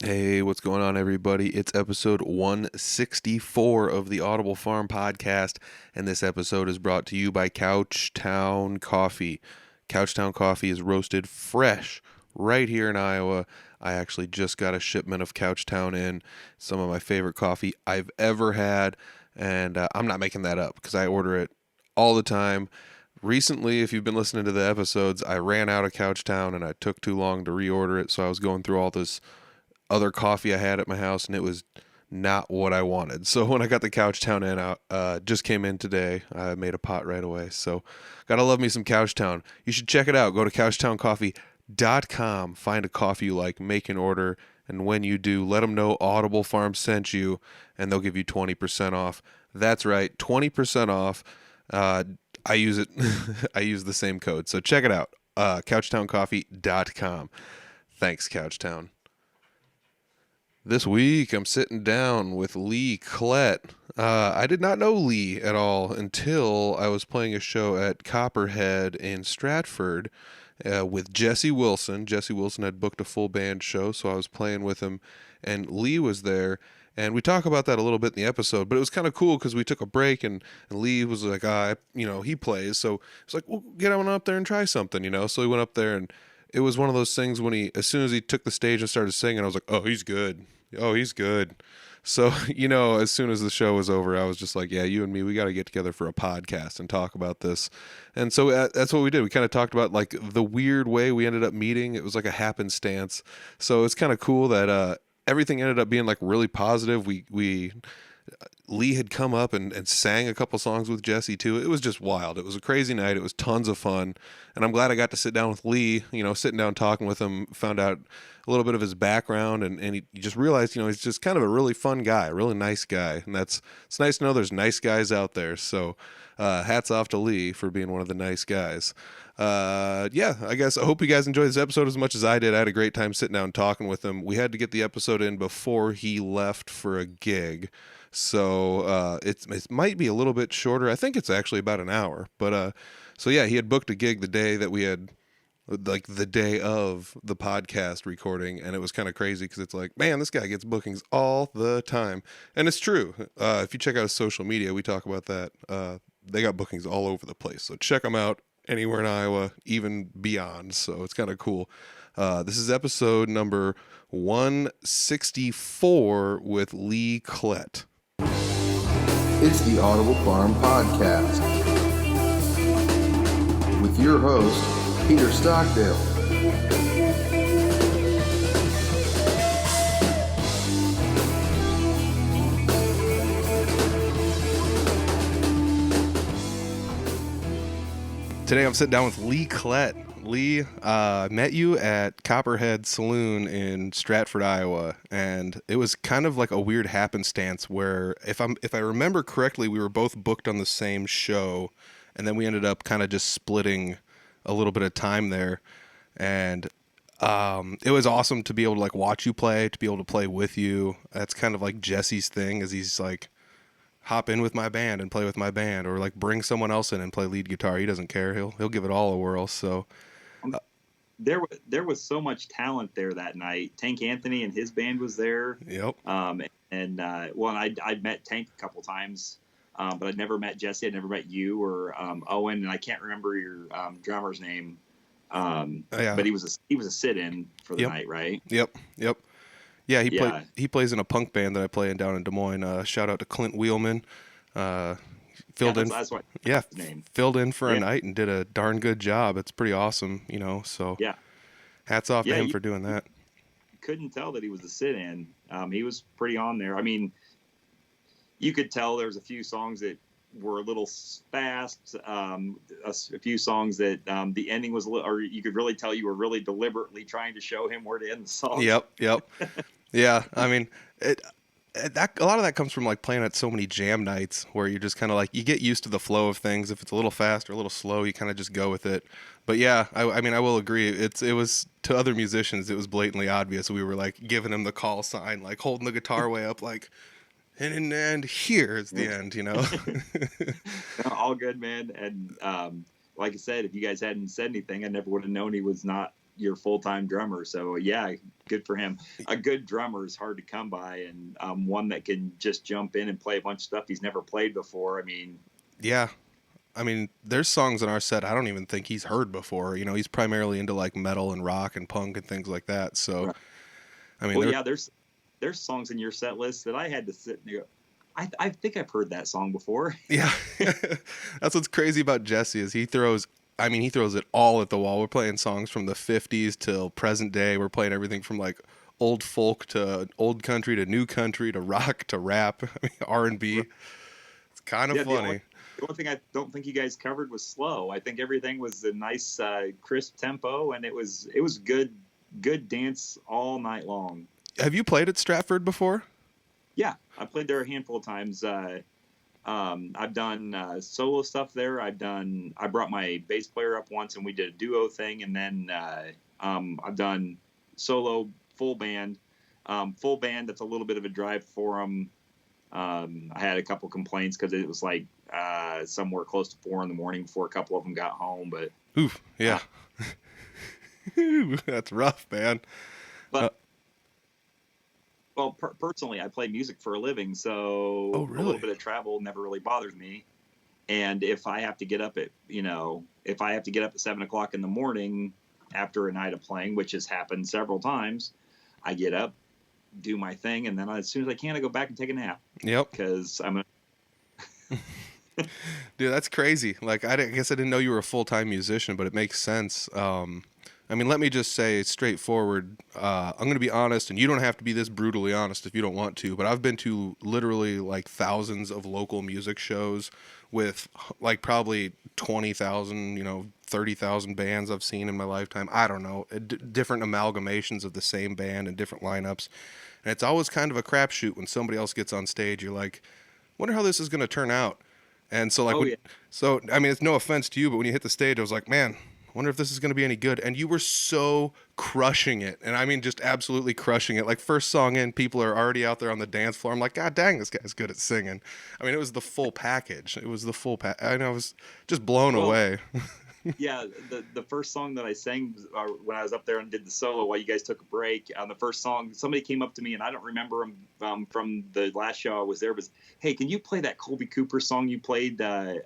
Hey, what's going on, everybody? It's episode 164 of the Audible Farm podcast, and this episode is brought to you by Couchtown Coffee. Couchtown Coffee is roasted fresh right here in Iowa. I actually just got a shipment of Couchtown in, some of my favorite coffee I've ever had, and I'm not making that up because I order it all the time. Recently, if you've been listening to the episodes, I ran out of Couchtown and I took too long to reorder it, so I was going through all this other coffee I had at my house, and it was not what I wanted. So when I got the Couchtown in, just came in today. I made a pot right away. So gotta love me some Couchtown. You should check it out. Go to couchtowncoffee.com. Find a coffee you like, make an order, and when you do, let them know Audible Farm sent you, and they'll give you 20% off. That's right, 20% off. I use it. I use the same code. So check it out. Couchtowncoffee.com. Thanks, Couchtown. This week, I'm sitting down with Lee Klett. I did not know Lee at all until I was playing a show at Copperhead in Stratford with Jesse Wilson. Jesse Wilson had booked a full band show, so I was playing with him, and Lee was there. And we talk about that a little bit in the episode, but it was kind of cool because we took a break, and Lee was like, he plays. So it's like, well, get on up there and try something, So he went up there, and it was one of those things when as soon as he took the stage and started singing, I was like, oh, he's good. Oh, he's good. So, as soon as the show was over, I was just like, yeah, you and me, we got to get together for a podcast and talk about this. And so that's what we did. We kind of talked about like the weird way we ended up meeting. It was like a happenstance. So it's kind of cool that everything ended up being like really positive. Lee had come up and sang a couple songs with Jesse too. It was just wild. It was a crazy night. It was tons of fun. And I'm glad I got to sit down with Lee, sitting down talking with him, found out a little bit of his background, and you just realized, he's just kind of a really fun guy, a really nice guy. And it's nice to know there's nice guys out there. So hats off to Lee for being one of the nice guys. I guess I hope you guys enjoyed this episode as much as I did. I had a great time sitting down talking with him. We had to get the episode in before he left for a gig. So it might be a little bit shorter. I think it's actually about an hour. But he had booked a gig the day that we had, like the day of the podcast recording, and it was kind of crazy because it's like, man, this guy gets bookings all the time. And it's true. If you check out his social media, we talk about that. They got bookings all over the place. So check them out anywhere in Iowa, even beyond. So it's kind of cool. This is episode number 164 with Lee Klett. It's the Audible Farm Podcast with your host, Peter Stockdale. Today I'm sitting down with Lee Klett. Lee, met you at Copperhead Saloon in Stratford, Iowa, and it was kind of like a weird happenstance where, if I remember correctly, we were both booked on the same show, and then we ended up kind of just splitting a little bit of time there, and it was awesome to be able to like watch you play, to be able to play with you. That's kind of like Jesse's thing, is he's like, hop in with my band and play with my band, or like bring someone else in and play lead guitar. He doesn't care. He'll give it all a whirl. So there was so much talent there that night. Tank Anthony and his band was there. Yep. I'd met Tank a couple times, but I'd never met Jesse. I'd never met you or Owen, and I can't remember your drummer's name. But he was a sit-in for the night, right? Yep. Yeah, he plays in a punk band that I play in down in Des Moines. Shout out to Clint Wheelman. Filled in for a night and did a darn good job. It's pretty awesome, so yeah, hats off to him for doing that. Couldn't tell that he was the sit-in. He was pretty on there. I mean, you could tell there was a few songs that were a little fast, a few songs that the ending was or you could really tell you were really deliberately trying to show him where to end the song. Yep. Yeah, I mean, a lot of that comes from like playing at so many jam nights where you're just kind of like, you get used to the flow of things. If it's a little fast or a little slow, you kind of just go with it. But yeah, I mean, I will agree. It was, to other musicians, it was blatantly obvious. We were like giving him the call sign, like holding the guitar way up, like, and here's the end, All good, man. And like I said, if you guys hadn't said anything, I never would have known he was not your full-time drummer. So yeah, good for him. A good drummer is hard to come by, and one that can just jump in and play a bunch of stuff he's never played before. I mean, Yeah. I mean, there's songs in our set I don't even think he's heard before. You know, he's primarily into like metal and rock and punk and things like that. So, right. I mean, Well, yeah, there's songs in your set list that I had to sit and go, I think I've heard that song before. yeah, that's what's crazy about Jesse is he throws it all at the wall. We're playing songs from the 50s till present day. We're playing everything from like old folk to old country to new country to rock to rap, I mean, R&B. It's kind of funny. The only thing I don't think you guys covered was slow. I think everything was a nice, crisp tempo, and it was good dance all night long. Have you played at Stratford before? Yeah, I played there a handful of times. I've done solo stuff there. I brought my bass player up once, and we did a duo thing, and then I've done solo full band. Full band, that's a little bit of a drive for them. I had a couple complaints because it was like somewhere close to 4 a.m. before a couple of them got home. But oof, yeah, that's rough, man. But well, personally, I play music for a living, so oh, really? A little bit of travel never really bothers me. And if I have to get up at 7 o'clock in the morning after a night of playing, which has happened several times, I get up, do my thing, and then as soon as I can, I go back and take a nap. Yep. Because I'm Dude, that's crazy. Like, I guess I didn't know you were a full-time musician, but it makes sense. I mean, let me just say straightforward, I'm going to be honest, and you don't have to be this brutally honest if you don't want to, but I've been to literally like thousands of local music shows with like probably 20,000, 30,000 bands I've seen in my lifetime. I don't know, different amalgamations of the same band and different lineups. And it's always kind of a crapshoot when somebody else gets on stage. You're like, wonder how this is going to turn out. And so like, so, I mean, it's no offense to you, but when you hit the stage, I was like, man, wonder if this is going to be any good. And you were so crushing it. And I mean, just absolutely crushing it. Like first song in, people are already out there on the dance floor. I'm like, God dang, this guy's good at singing. I mean, it was the full package. It was the full I know, I was just blown away. Yeah, the first song that I sang when I was up there and did the solo while you guys took a break, the first song, somebody came up to me, and I don't remember him from the last show I was there, was, hey, can you play that Colby Cooper song you played the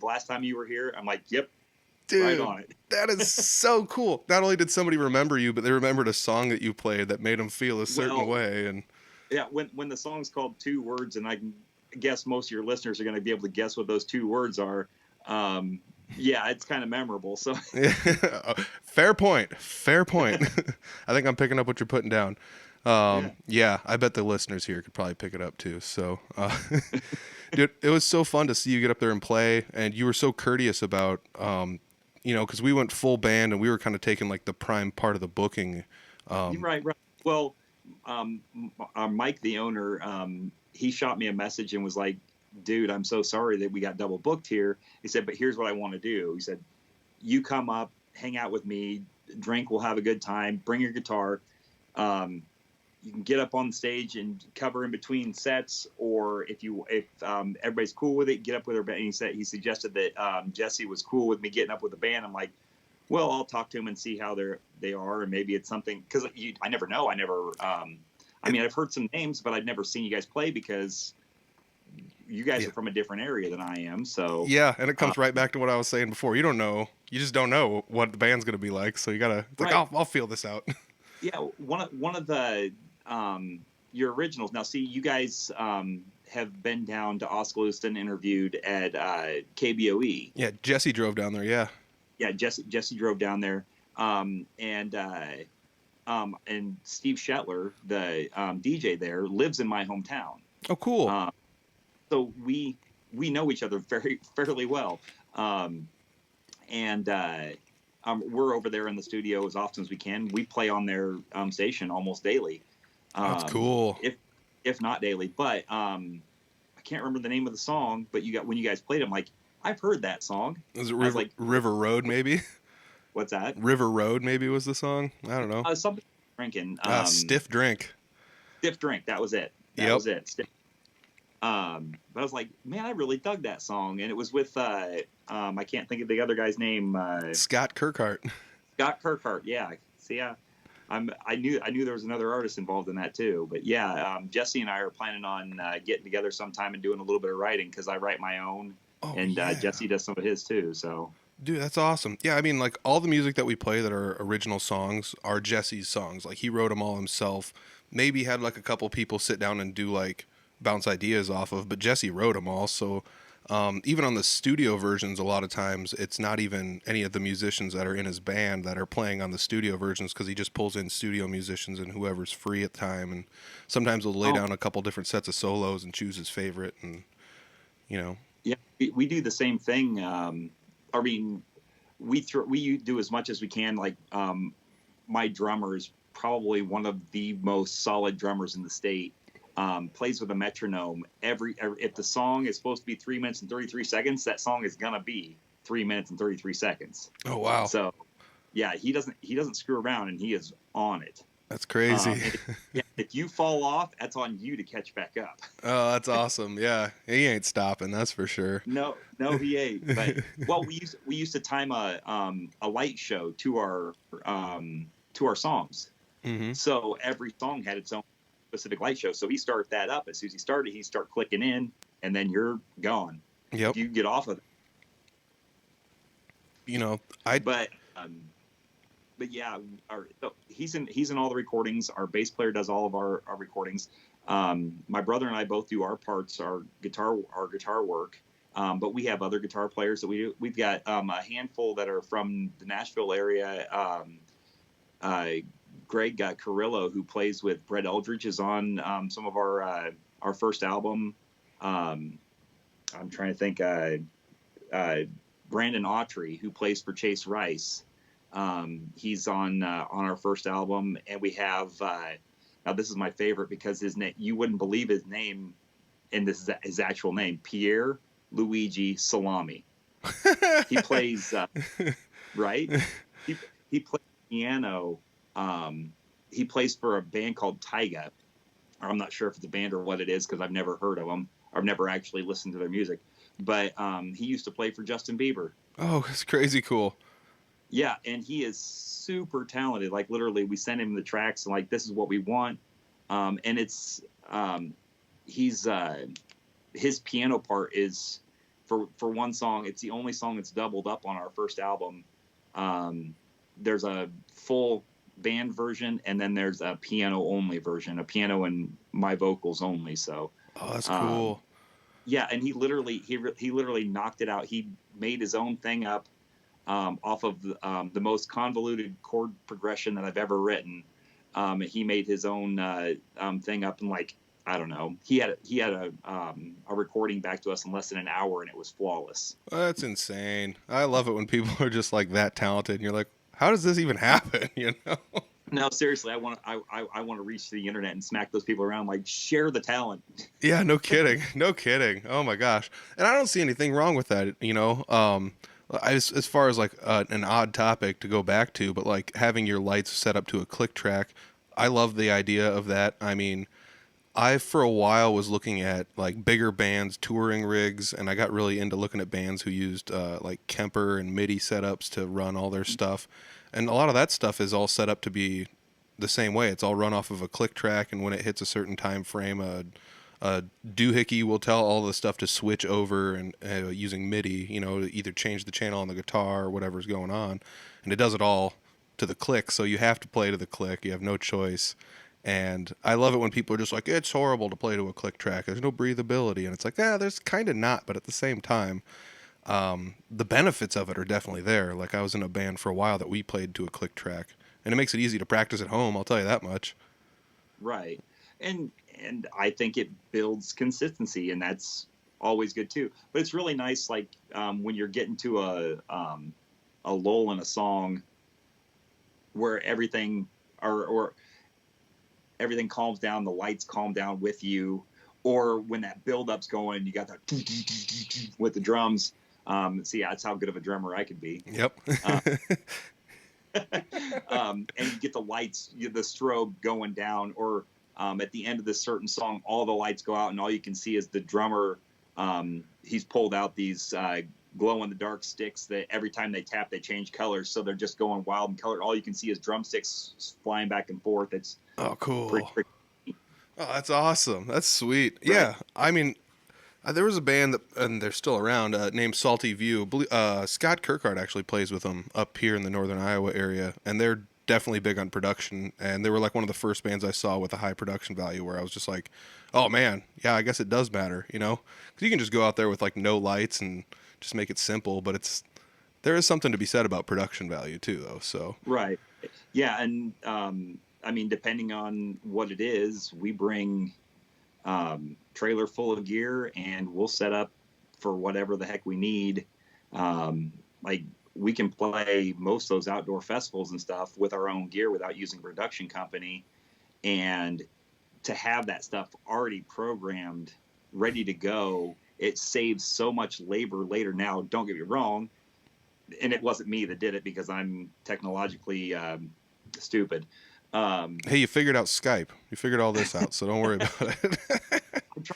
last time you were here? I'm like, yep. Dude, right on it. That is so cool. Not only did somebody remember you, but they remembered a song that you played that made them feel a certain way. And yeah, when the song's called Two Words, and I can guess most of your listeners are going to be able to guess what those two words are, yeah, it's kind of memorable. So fair point. I think I'm picking up what you're putting down. Yeah, I bet the listeners here could probably pick it up too. So, dude, it was so fun to see you get up there and play, and you were so courteous about, because we went full band and we were kind of taking like the prime part of the booking. Right. Well, Mike, the owner, he shot me a message and was like, dude, I'm so sorry that we got double booked here. He said, but here's what I want to do. He said, you come up, hang out with me, drink, we'll have a good time, bring your guitar. You can get up on the stage and cover in between sets, or if everybody's cool with it, get up with her band. He suggested that Jesse was cool with me getting up with the band. I'm like, well, I'll talk to him and see how they are, and maybe it's something, because I never know. I've heard some names, but I've never seen you guys play because you guys are from a different area than I am. So yeah, and it comes right back to what I was saying before. You don't know, you just don't know what the band's gonna be like. So you gotta like, I'll feel this out. Yeah, one of the your originals. Now, see, you guys have been down to Oskaloosa and interviewed at KBOE. Yeah, Jesse drove down there. Yeah, Jesse drove down there, and Steve Shetler, the DJ there, lives in my hometown. Oh, cool. So we know each other fairly well, and we're over there in the studio as often as we can. We play on their station almost daily. That's cool. If not daily, but I can't remember the name of the song. But when you guys played it, I'm like, I've heard that song. Was it River Road, maybe? What's that? River Road, maybe was the song. I don't know. Something drinking. Stiff Drink. Stiff Drink. That was it. That was it. But I was like, man, I really dug that song, and it was with I can't think of the other guy's name. Scott Kirkhart. Scott Kirkhart, yeah. So yeah, I knew there was another artist involved in that too. But yeah, Jesse and I are planning on getting together sometime and doing a little bit of writing because I write my own, Oh and yeah. Jesse does some of his too. So Dude, that's awesome. Yeah, I mean, like all the music that we play that are original songs are Jesse's songs. Like he wrote them all himself. Maybe had like a couple people sit down and do like bounce ideas off of, but Jesse wrote them all. So even on the studio versions, a lot of times it's not even any of the musicians that are in his band that are playing on the studio versions because he just pulls in studio musicians and whoever's free at the time. And sometimes he'll lay down a couple different sets of solos and choose his favorite. And you know, yeah, we do the same thing. I mean, we do as much as we can. Like my drummer is probably one of the most solid drummers in the state. Plays with a metronome. If the song is supposed to be 3 minutes and 33 seconds, that song is gonna be 3 minutes and 33 seconds. oh wow, So yeah, he doesn't screw around, and he is on it. that's crazy. If you fall off, that's on you to catch back up. Oh, that's awesome. Yeah, he ain't stopping. That's for sure. No, he ain't. But well, we used to time a light show to our songs. Mm-hmm. So every song had its own specific light show. So he started that up. As soon as he started, he start clicking in, and then you're gone. Yep. If you get off of it. You know, But yeah, he's in all the recordings. Our bass player does all of our recordings. My brother and I both do our parts, our guitar work. But we have other guitar players that we do. We've got a handful that are from the Nashville area. Greg Carrillo, who plays with Brett Eldridge, is on some of our first album. I'm trying to think. Brandon Autry, who plays for Chase Rice, he's on our first album, and we have now this is my favorite because his name, you wouldn't believe his name, and this is his actual name, Pierre Luigi Salami. He plays right. He plays piano. He plays for a band called Tyga. Or I'm not sure if it's a band or what it is because I've never heard of them. I've never actually listened to their music. But he used to play for Justin Bieber. oh, it's crazy cool. Yeah, and he is super talented. Like literally, we send him the tracks and like this is what we want. And it's he's his piano part is for one song. It's the only song that's doubled up on our first album. There's a full band version, and then there's a piano only version, a piano and my vocals only. So oh, that's cool. Yeah, and he literally knocked it out. He made his own thing up off of the most convoluted chord progression that I've ever written. He made his own thing up in like, I don't know. He had a recording back to us in less than an hour, and it was flawless. That's insane. I love it when people are just like that talented, and you're like, how does this even happen? You know? No, seriously, I want to reach the internet and smack those people around. Like, share the talent. Yeah, no kidding. No kidding. Oh my gosh. And I don't see anything wrong with that, you know. As far as like an odd topic to go back to, but like having your lights set up to a click track, I love the idea of that. I mean, I for a while was looking at like bigger bands, touring rigs, and I got really into looking at bands who used like Kemper and MIDI setups to run all their stuff. And a lot of that stuff is all set up to be the same way. It's all run off of a click track, and when it hits a certain time frame, a doohickey will tell all the stuff to switch over and using MIDI, you know, to either change the channel on the guitar or whatever's going on. And it does it all to the click, so you have to play to the click. You have no choice. And I love it when people are just like, it's horrible to play to a click track. There's no breathability. And it's like, there's kind of not, but at the same time, the benefits of it are definitely there. Like I was in a band for a while that we played to a click track, and it makes it easy to practice at home. I'll tell you that much. Right. And I think it builds consistency, and that's always good too. But it's really nice, like when you're getting to a lull in a song where everything or everything calms down, the lights calm down with you, or when that build-up's going, you got that with the drums. See, that's how good of a drummer I could be. Yep. And you get the lights, the strobe going down, or at the end of this certain song, all the lights go out, and all you can see is the drummer. He's pulled out these glow in the dark sticks that every time they tap, they change colors. So they're just going wild and colored. All you can see is drumsticks flying back and forth. It's cool. pretty Oh, that's awesome. That's sweet. right. Yeah. I mean, there was a band that, and they're still around, named Salty View. Scott Kirkard actually plays with them up here in the northern Iowa area, and they're definitely big on production. And they were like one of the first bands I saw with a high production value, where I was just like, oh man, yeah, I guess it does matter, you know? Because you can just go out there with like no lights and just make it simple, but there is something to be said about production value too, though. So Right. Yeah, and I mean, depending on what it is, we bring trailer full of gear, and we'll set up for whatever the heck we need. Like we can play most of those outdoor festivals and stuff with our own gear without using a production company, and to have that stuff already programmed, ready to go, it saves so much labor later. Now, don't get me wrong, and it wasn't me that did it because I'm technologically stupid. hey, you figured out Skype. You figured all this out, so don't worry about it.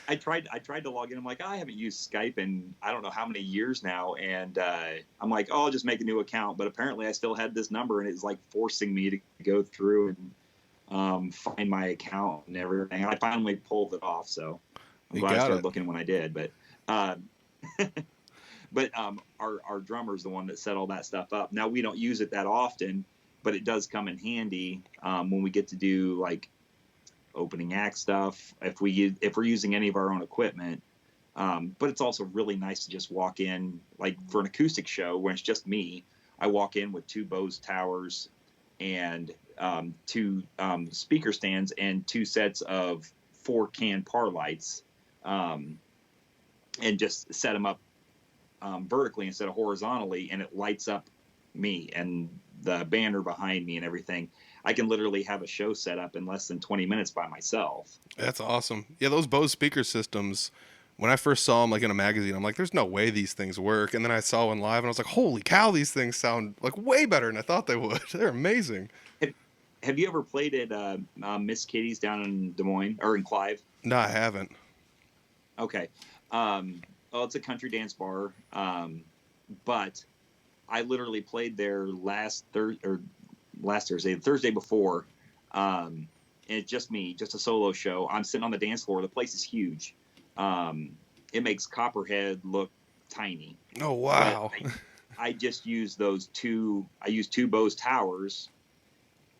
I tried to log in. I'm like, I haven't used Skype in I don't know how many years now, and I'm like, oh, I'll just make a new account. But apparently, I still had this number, and it's like forcing me to go through and find my account and everything. I finally pulled it off, so I'm glad I started looking when I did. But our drummer's the one that set all that stuff up. Now we don't use it that often, but it does come in handy when we get to do like opening act stuff, if we're using any of our own equipment. But it's also really nice to just walk in, like for an acoustic show when it's just me, I walk in with 2 Bose towers and 2 speaker stands and 2 sets of 4 can par lights, and just set them up vertically instead of horizontally, and it lights up me and the banner behind me and everything. I can literally have a show set up in less than 20 minutes by myself. That's awesome. Yeah, those Bose speaker systems, when I first saw them like in a magazine, I'm like, there's no way these things work. And then I saw one live and I was like, holy cow, these things sound like way better than I thought they would. They're amazing. Have you ever played at Miss Kitty's down in Des Moines or in Clive? No, I haven't. Okay. It's a country dance bar. But I literally played there last Thursday, the Thursday before. And it's just me, just a solo show. I'm sitting on the dance floor. The place is huge. It makes Copperhead look tiny. Oh, wow. I just use I use 2 Bose towers,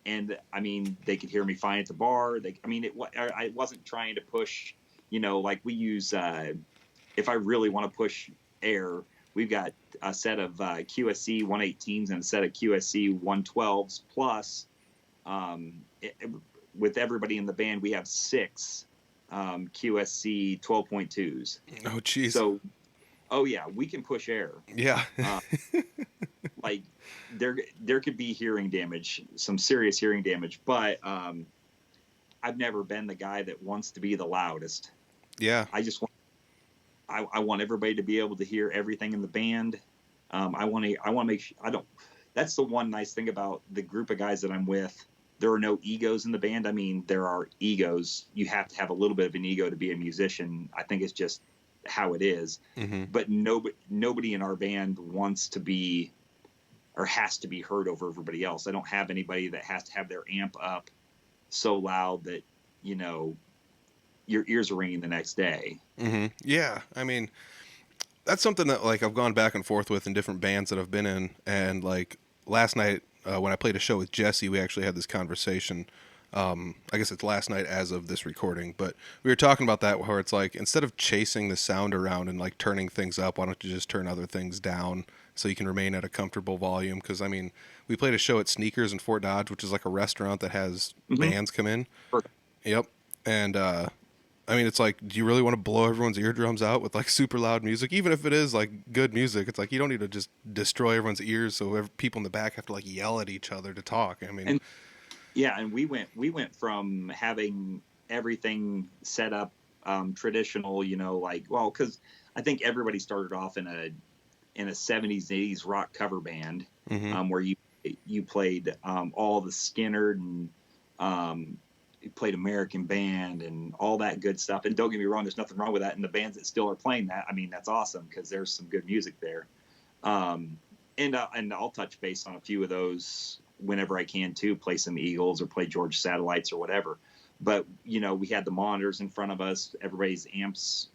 and I mean, they could hear me fine at the bar. I wasn't trying to push, like we use, if I really want to push air, we've got a set of QSC 118s and a set of QSC 112s, plus with everybody in the band, we have 6 QSC 12.2s. Oh, geez. So, oh yeah, we can push air. Yeah. Like there could be hearing damage, some serious hearing damage, but I've never been the guy that wants to be the loudest. Yeah. I want everybody to be able to hear everything in the band. I want to make sure that's the one nice thing about the group of guys that I'm with. There are no egos in the band. I mean, there are egos. You have to have a little bit of an ego to be a musician. I think it's just how it is. Mm-hmm. But nobody in our band wants to be or has to be heard over everybody else. I don't have anybody that has to have their amp up so loud that, your ears are ringing the next day. Mm-hmm. Yeah. I mean, that's something that like I've gone back and forth with in different bands that I've been in. And like last night, when I played a show with Jesse, we actually had this conversation. I guess it's last night as of this recording, but we were talking about that where it's like, instead of chasing the sound around and like turning things up, why don't you just turn other things down so you can remain at a comfortable volume? Cause I mean, we played a show at Sneakers in Fort Dodge, which is like a restaurant that has bands come in. Perfect. Yep. And, I mean, it's like, do you really want to blow everyone's eardrums out with like super loud music? Even if it is like good music, it's like, you don't need to just destroy everyone's ears so people in the back have to like yell at each other to talk. I mean, and we went from having everything set up traditional, because I think everybody started off in a 70s, 80s rock cover band, where you played all the Skinner and you played American Band and all that good stuff. And don't get me wrong, there's nothing wrong with that. And the bands that still are playing that, I mean, that's awesome because there's some good music there. And I'll touch base on a few of those whenever I can too. Play some Eagles or play Georgia Satellites or whatever. But we had the monitors in front of us. Everybody's amps,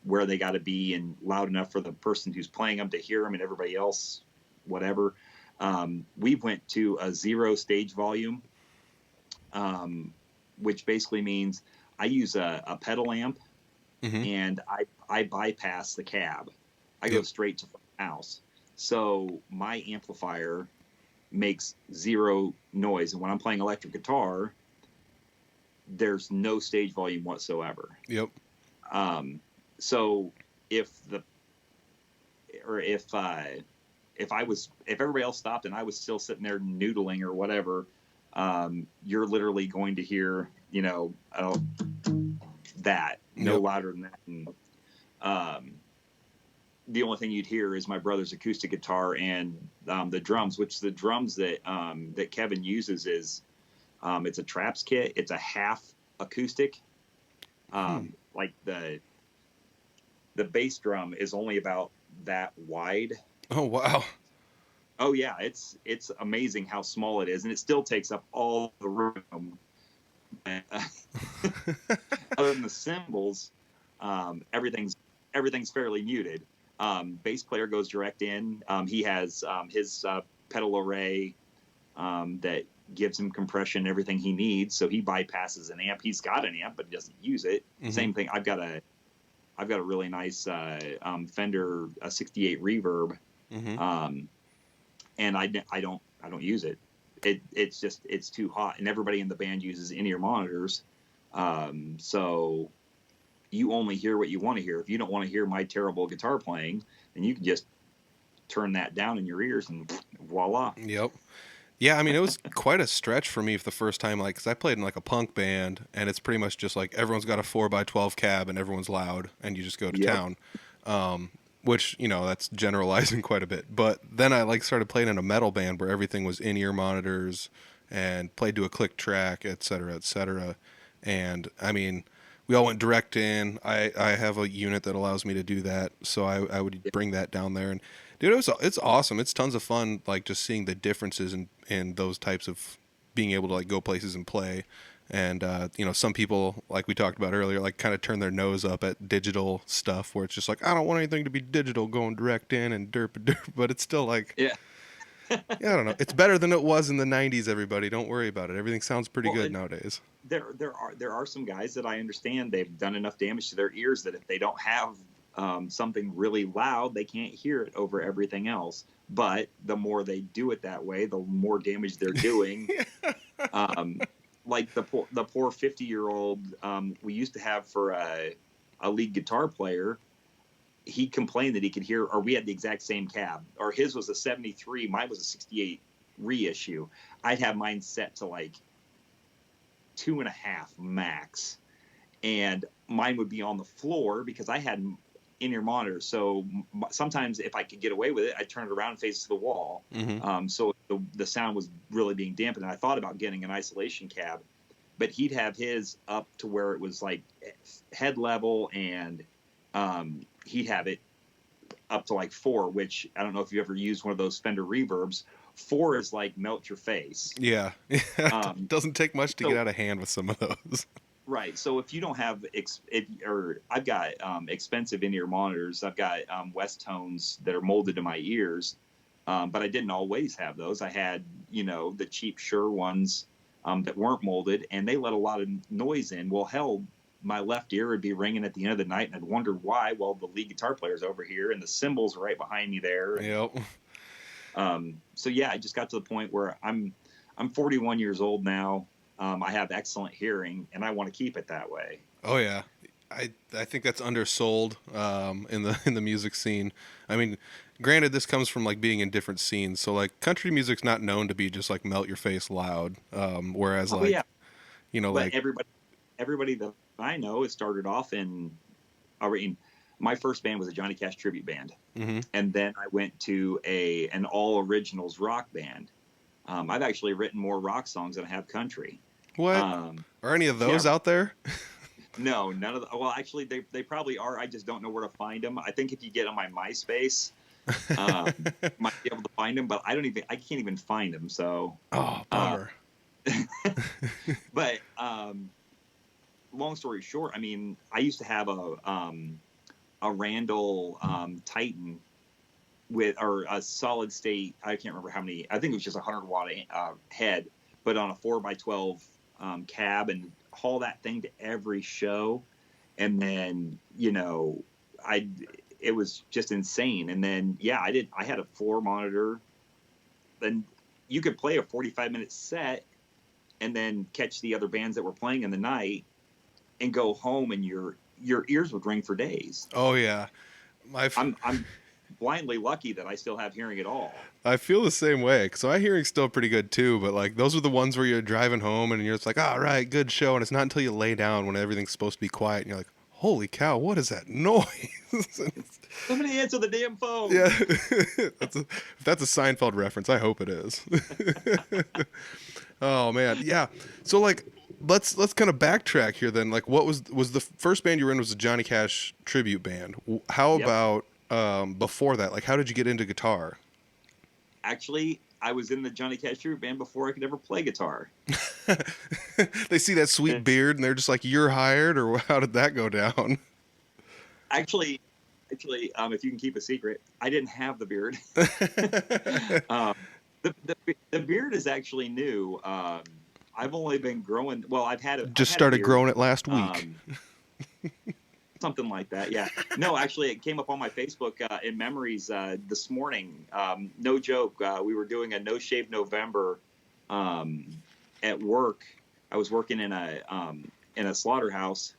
where they got to be and loud enough for the person who's playing them to hear them, and everybody else, whatever. We went to a 0 stage volume, which basically means I use a pedal amp, and I bypass the cab. I go straight to the house. So my amplifier makes 0 noise. And when I'm playing electric guitar, there's no stage volume whatsoever. Yep. So if everybody else stopped and I was still sitting there noodling or whatever, you're literally going to hear, that no louder than that. And, the only thing you'd hear is my brother's acoustic guitar and the drums, which the drums that Kevin uses is it's a Traps kit. It's a half acoustic. Like the bass drum is only about that wide. Oh wow. Oh yeah, it's amazing how small it is, and it still takes up all the room. Other than the cymbals, everything's fairly muted. Bass player goes direct in. He has his pedal array that gives him compression, everything he needs. So he bypasses an amp. He's got an amp, but he doesn't use it. Same thing. I've got a really nice Fender 68 reverb, and I don't use it. It's too hot, and everybody in the band uses in-ear monitors. So you only hear what you want to hear. If you don't want to hear my terrible guitar playing, then you can just turn that down in your ears and voila. Yep. Yeah, I mean, it was quite a stretch for me for the first time, like, because I played in, like, a punk band, and it's pretty much just, like, everyone's got a 4x12 cab, and everyone's loud, and you just go to town, which, that's generalizing quite a bit. But then I, like, started playing in a metal band where everything was in-ear monitors and played to a click track, et cetera, et cetera. And, I mean, we all went direct in. I have a unit that allows me to do that, so I would bring that down there. And dude, it's awesome. It's tons of fun, like just seeing the differences in those types of being able to like go places and play. And some people, like we talked about earlier, like kind of turn their nose up at digital stuff, where it's just like, I don't want anything to be digital, going direct in and derp, but it's still like, yeah, I don't know. It's better than it was in the 90s, everybody. Don't worry about it. Everything sounds pretty good nowadays. There are some guys that I understand they've done enough damage to their ears that if they don't have something really loud, they can't hear it over everything else. But the more they do it that way, the more damage they're doing. Like the poor 50-year-old we used to have for a lead guitar player. He complained that he could hear, or we had the exact same cab, or his was a 73, mine was a 68 reissue. I'd have mine set to like 2.5 max, and mine would be on the floor because I had in-ear monitors. So sometimes if I could get away with it, I'd turn it around and face to the wall. So the sound was really being dampened. And I thought about getting an isolation cab, but he'd have his up to where it was like head level, and he'd have it up to like 4, which I don't know if you ever used one of those Fender reverbs. 4 is like melt your face. Yeah. It doesn't take much to get out of hand with some of those. Right. So if you don't have, I've got expensive in-ear monitors. I've got West Tones that are molded to my ears, but I didn't always have those. I had, the cheap Shure ones that weren't molded, and they let a lot of noise in. Well, hell, my left ear would be ringing at the end of the night, and I'd wonder why. Well, the lead guitar player's over here, and the cymbals are right behind me there. Yep. So yeah, I just got to the point where I'm 41 years old now. I have excellent hearing, and I want to keep it that way. Oh yeah, I think that's undersold in the music scene. I mean, granted, this comes from like being in different scenes. So like country music's not known to be just like melt your face loud. Whereas but like everybody that I know has started off in. My first band was a Johnny Cash tribute band, and then I went to an all originals rock band. I've actually written more rock songs than I have country. What? Are any of those out there? No, none of them. Well, actually, they probably are. I just don't know where to find them. I think if you get on my MySpace, Um, might be able to find them, but I can't even find them. So, Oh, uh, bummer. but long story short, I mean, I used to have a Randall Titan or a solid state. I can't remember how many. I think it was just a 100 watt head, but on a 4x12 cab, and haul that thing to every show. And then, it was just insane. And then, yeah, I had a floor monitor. Then you could play a 45-minute set and then catch the other bands that were playing in the night and go home, and your ears would ring for days. Oh yeah, I'm blindly lucky that I still have hearing at all. I feel the same way. So my hearing's still pretty good too, but like those are the ones where you're driving home and you're just like, all right, good show, and it's not until you lay down when everything's supposed to be quiet and you're like, holy cow, what is that noise? Somebody answer the damn phone. Yeah, if that's a Seinfeld reference, I hope it is. Oh man, yeah. So like, let's kind of backtrack here then. Like, what was the first band you were in? Was a Johnny Cash tribute band? How Yep. about before that? Like, how did you get into guitar? Actually, I was in the Johnny Cash tribute band before I could ever play guitar. They see that sweet beard and they're just like, "You're hired," or how did that go down? Actually, if you can keep a secret, I didn't have the beard. um, the beard is actually new. I've only been growing. Well, I've had it. Just started growing it last week. Something like that. Yeah. No, actually, it came up on my Facebook in memories this morning. No joke. We were doing a No Shave November at work. I was working in a slaughterhouse,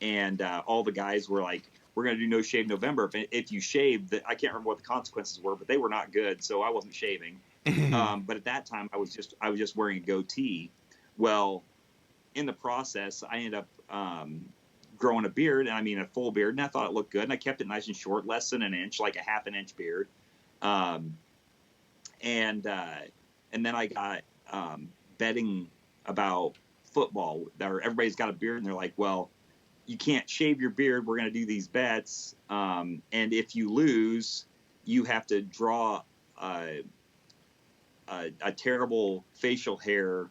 and all the guys were like, "We're going to do No Shave November. If you shave, I can't remember what the consequences were, but they were not good. So I wasn't shaving. But at that time, I was just wearing a goatee. Well, in the process, I ended up growing a beard, and I mean a full beard, and I thought it looked good, and I kept it nice and short, less than an inch, like a half an inch beard. And then I got betting about football. Everybody's got a beard, and they're like, well, you can't shave your beard. We're going to do these bets. And if you lose, you have to draw a terrible facial hair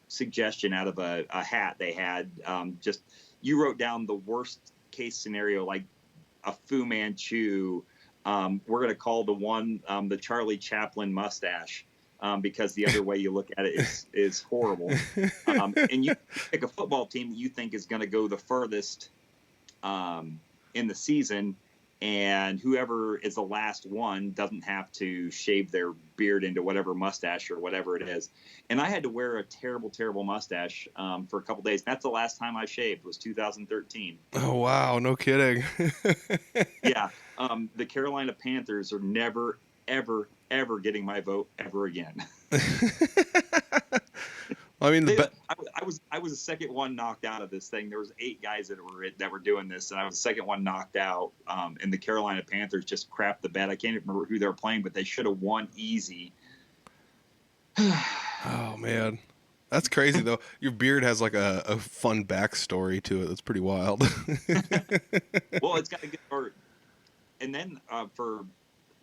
suggestion out of a hat they had. Just you wrote down the worst case scenario, like a Fu Manchu. We're going to call the Charlie Chaplin mustache. Because the other way you look at it is horrible. And you pick a football team that you think is going to go the furthest in the season, and whoever is the last one doesn't have to shave their beard into whatever mustache or whatever it is. And I had to wear a terrible, terrible mustache for a couple days. That's the last time I shaved, was 2013. Oh, wow. No kidding. Yeah. The Carolina Panthers are never, ever, ever getting my vote ever again. I mean, I was the second one knocked out of this thing. There was 8 guys that were doing this, and I was the second one knocked out. And the Carolina Panthers just crapped the bed. I can't even remember who they were playing, but they should have won easy. Oh man, that's crazy though. Your beard has like a fun backstory to it. That's pretty wild. Well, it's got a good art. And then for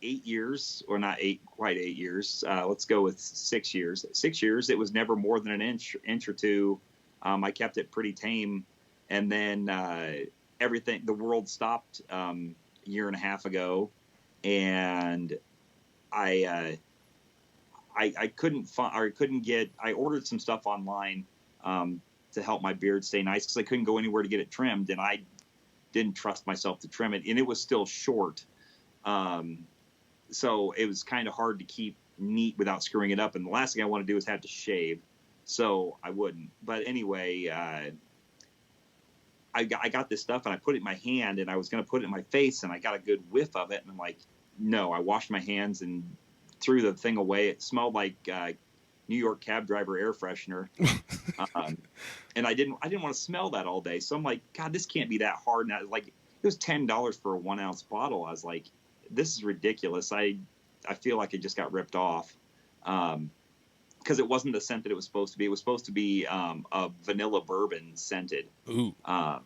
8 years, or not quite 8 years. Let's go with 6 years. 6 years, it was never more than an inch or two. I kept it pretty tame, and then the world stopped a year and a half ago, and I couldn't get. I ordered some stuff online to help my beard stay nice, because I couldn't go anywhere to get it trimmed, and I didn't trust myself to trim it, and it was still short. So it was kind of hard to keep neat without screwing it up. And the last thing I want to do is have to shave. So I wouldn't. But anyway, I got this stuff, and I put it in my hand, and I was going to put it in my face, and I got a good whiff of it. And I'm like, no, I washed my hands and threw the thing away. It smelled like New York cab driver air freshener. And I didn't want to smell that all day. So I'm like, God, this can't be that hard. And it was $10 for a 1 ounce bottle. I was like, this is ridiculous. I feel like it just got ripped off, because it wasn't the scent that it was supposed to be. It was supposed to be a vanilla bourbon scented. Ooh. I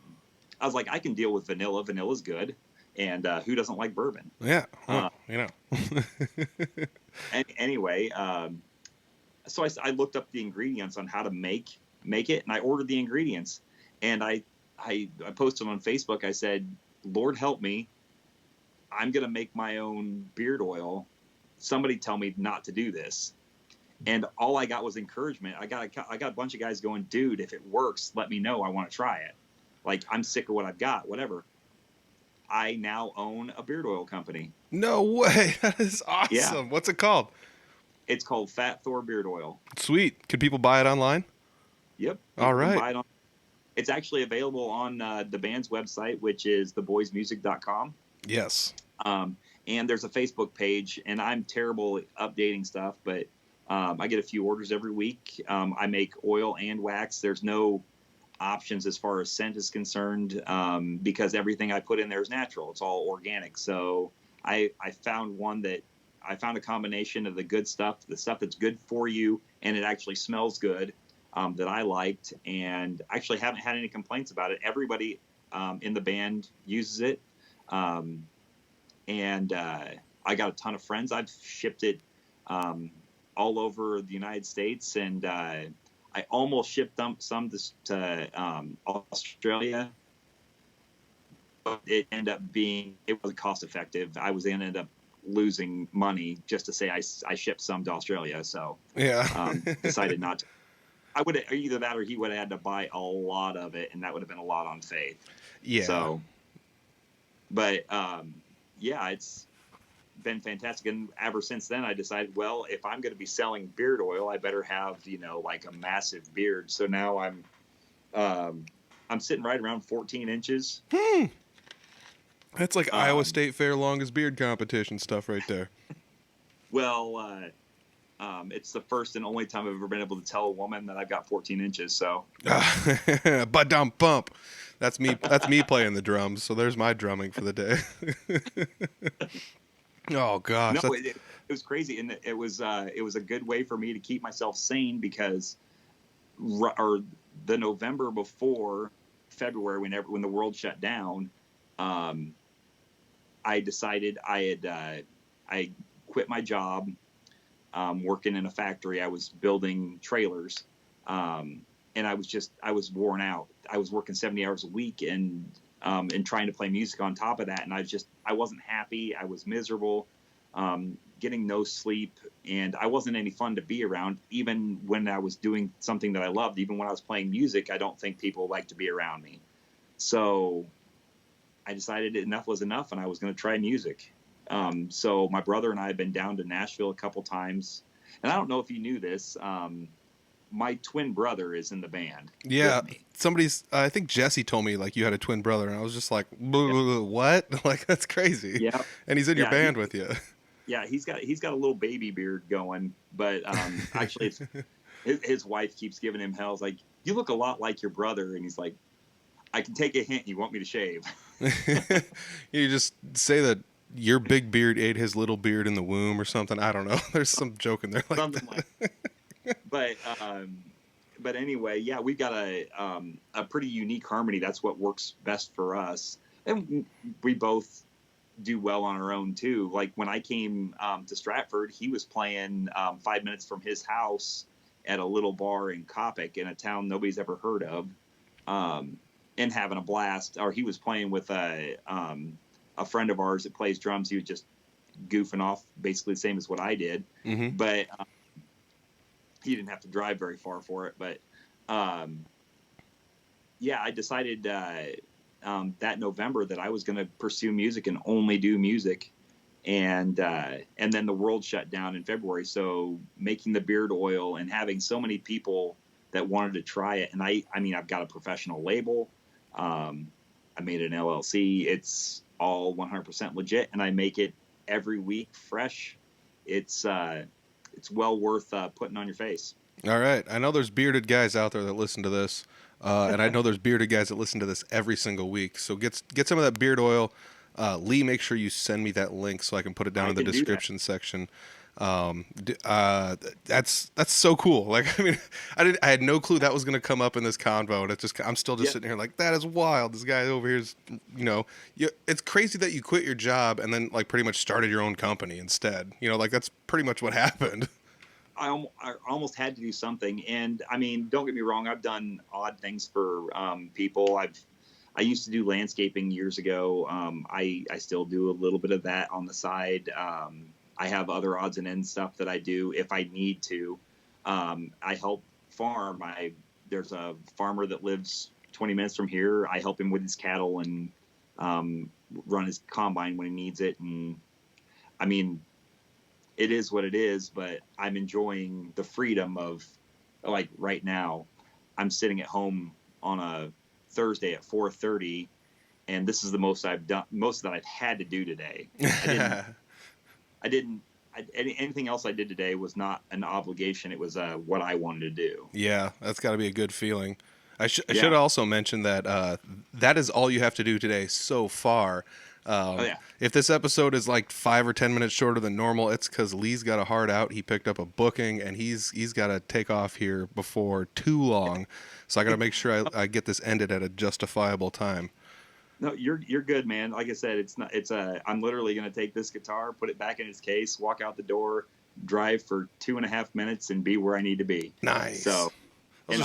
was like, I can deal with vanilla. Vanilla's good. And who doesn't like bourbon? Yeah. Uh, Well, you know. anyway, so I looked up the ingredients on how to make it, and I ordered the ingredients, and I posted on Facebook. I said, "Lord help me, I'm gonna make my own beard oil. Somebody tell me not to do this." And all I got was encouragement. I got a bunch of guys going, "Dude, if it works, let me know. I want to try it. Like, I'm sick of what I've got. Whatever." I now own a beard oil company. No way. That is awesome. Yeah. What's it called? It's called Fat Thor Beard Oil. Sweet. Could people buy it online? Yep. All right. Buy it on. It's actually available on the band's website, which is theboysmusic.com. Yes. And there's a Facebook page, and I'm terrible at updating stuff, but I get a few orders every week. I make oil and wax. There's no options as far as scent is concerned, because everything I put in there is natural. It's all organic. So I found a combination of the good stuff, the stuff that's good for you, and it actually smells good, that I liked, and actually haven't had any complaints about it. Everybody in the band uses it. And I got a ton of friends. I've shipped it all over the United States, and I almost shipped some to Australia. But it ended up it was cost effective. I was going to end up losing money just to say I shipped some to Australia. So Yeah. decided not to. I would have either that or he would have had to buy a lot of it, and that would have been a lot on faith. Yeah. So, but yeah, it's been fantastic. And ever since then, I decided, well, if I'm going to be selling beard oil, I better have, like a massive beard. So now I'm sitting right around 14 inches. That's like Iowa State Fair longest beard competition stuff right there. Well, it's the first and only time I've ever been able to tell a woman that I've got 14 inches. So, Ba-dum-bump. That's me. That's me playing the drums. So there's my drumming for the day. Oh gosh. no, it was crazy, and it was a good way for me to keep myself sane, because the November before February, when the world shut down, I decided I quit my job, working in a factory. I was building trailers, and I was worn out. I was working 70 hours a week, and trying to play music on top of that. And I wasn't happy. I was miserable, getting no sleep, and I wasn't any fun to be around. Even when I was doing something that I loved, even when I was playing music, I don't think people liked to be around me. So I decided enough was enough, and I was going to try music. So my brother and I have been down to Nashville a couple times, and I don't know if you knew this. My twin brother is in the band. Yeah, I think Jesse told me like you had a twin brother, and I was just like, what? Like, that's crazy. Yeah, and he's in your band with you. Yeah, he's got a little baby beard going, but actually, his wife keeps giving him hell. It's like, you look a lot like your brother, and he's like, I can take a hint. You want me to shave? You just say that your big beard ate his little beard in the womb or something. I don't know. There's some joke in there like something that. Like. But anyway, yeah, we've got a pretty unique harmony. That's what works best for us, and we both do well on our own too. Like when I came to Stratford, he was playing 5 minutes from his house at a little bar in Coppic, in a town nobody's ever heard of, and having a blast. Or he was playing with a friend of ours that plays drums. He was just goofing off, basically the same as what I did, Mm-hmm. but he didn't have to drive very far for it. But yeah, I decided that November that I was going to pursue music and only do music. And then the world shut down in February. So making the beard oil and having so many people that wanted to try it. And I mean, I've got a professional label. I made an LLC. It's all 100% legit, and I make it every week fresh. It's well worth putting on your face. All right. I know there's bearded guys out there that listen to this, and I know there's bearded guys that listen to this every single week. So get some of that beard oil. Lee, make sure you send me that link so I can put it down in the description section. That's so cool. Like, I mean, I had no clue that was going to come up in this convo, and I'm still just Yeah. sitting here like, that is wild. This guy over here is, it's crazy that you quit your job and then like pretty much started your own company instead. Like that's pretty much what happened. I almost had to do something, and I mean, don't get me wrong. I've done odd things for people. I used to do landscaping years ago. I still do a little bit of that on the side. I have other odds and ends stuff that I do if I need to. I help farm. There's a farmer that lives 20 minutes from here. I help him with his cattle and run his combine when he needs it. And I mean, it is what it is, but I'm enjoying the freedom of, like, right now, I'm sitting at home on a Thursday at 4:30, and this is the most that I've had to do today. Anything else I did today was not an obligation. It was what I wanted to do. Yeah, that's got to be a good feeling. I Yeah. should also mention that that is all you have to do today so far. Oh yeah. If this episode is like 5 or 10 minutes shorter than normal, it's because Lee's got a hard out. He picked up a booking, and he's got to take off here before too long. So I got to make sure I get this ended at a justifiable time. No, you're good, man. Like I said, I'm literally going to take this guitar, put it back in its case, walk out the door, drive for 2.5 minutes, and be where I need to be. Nice. So, and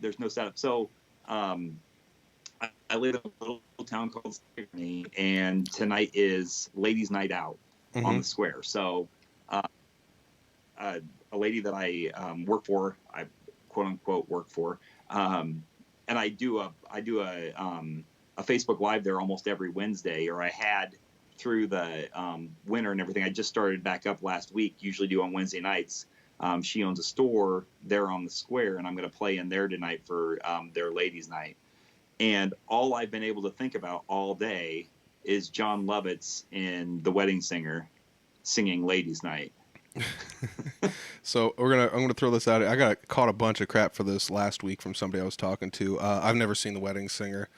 there's no setup. So, I live in a little town called Sydney, and tonight is ladies' night out on the square. So, a lady that I work for, I quote unquote work for, and I do a Facebook Live there almost every Wednesday, or I had through the winter and everything. I just started back up last week. Usually do on Wednesday nights. She owns a store there on the square, and I'm going to play in there tonight for their ladies' night. And all I've been able to think about all day is John Lovitz in The Wedding Singer singing Ladies' Night. So I'm gonna throw this out. I got caught a bunch of crap for this last week from somebody I was talking to. I've never seen The Wedding Singer,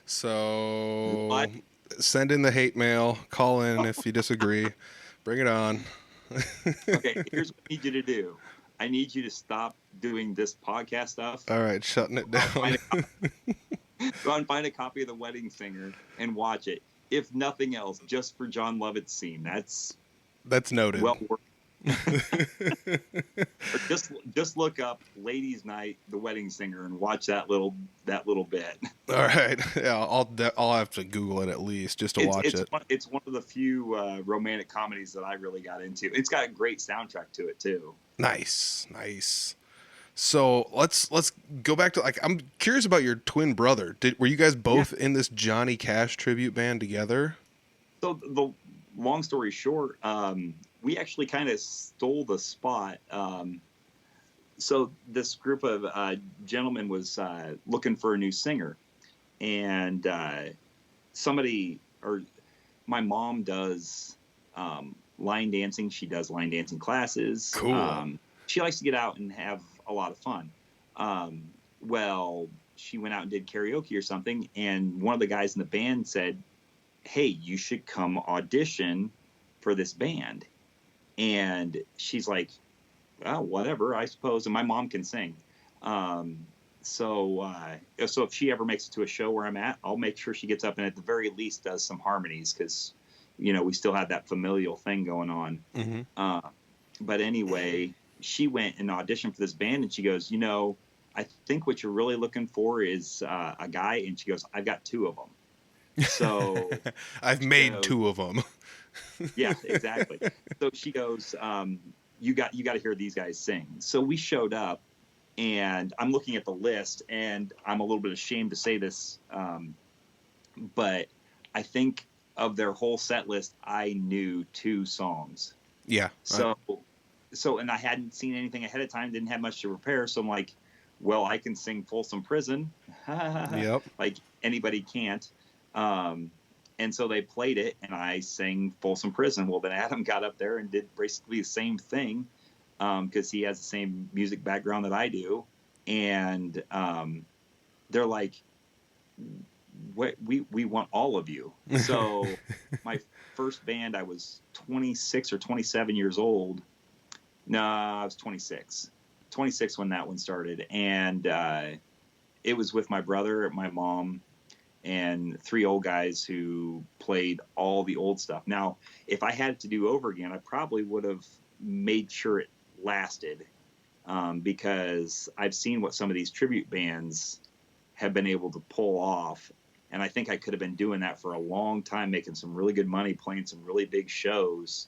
so What? Send in the hate mail. Call in if you disagree. Bring it on. Okay, here's what I need you to do. I need you to stop doing this podcast stuff. All right, shutting it down. Go and find a copy of The Wedding Singer and watch it. If nothing else, just for John Lovett's scene. That's noted. well worth. Or just look up Ladies' Night, The Wedding Singer, and watch that little bit. All right, yeah, I'll have to Google it at least just to watch it. It's one of the few romantic comedies that I really got into. It's got a great soundtrack to it too. Nice. So let's go back to, like, I'm curious about your twin brother. Were you guys both in this Johnny Cash tribute band together? So the long story short, we actually kind of stole the spot. So this group of gentlemen was looking for a new singer, and my mom does line dancing. She does line dancing classes. Cool. She likes to get out and have a lot of fun. Well, she went out and did karaoke or something, and one of the guys in the band said, "Hey, you should come audition for this band." And she's like, "Well, whatever, I suppose." And my mom can sing. So if she ever makes it to a show where I'm at, I'll make sure she gets up and at the very least does some harmonies, because, we still have that familial thing going on. Mm-hmm. But anyway, she went and auditioned for this band, and she goes, "I think what you're really looking for is a guy." And she goes, "I've got 2 of them." So I've made 2 of them. Yeah, exactly. So she goes, you got to hear these guys sing. So we showed up, and I'm looking at the list, and I'm a little bit ashamed to say this, but I think of their whole set list, I knew 2 songs. Yeah. And I hadn't seen anything ahead of time, didn't have much to prepare. So I'm like, well, I can sing Folsom Prison. Yep. Like anybody can't. And so they played it, and I sang Folsom Prison. Well, then Adam got up there and did basically the same thing, because he has the same music background that I do. And they're like, we want all of you. So my first band, I was 26 or 27 years old. No, I was 26 when that one started. And it was with my brother, my mom, and 3 old guys who played all the old stuff. Now, if I had to do over again, I probably would have made sure it lasted, because I've seen what some of these tribute bands have been able to pull off. And I think I could have been doing that for a long time, making some really good money, playing some really big shows,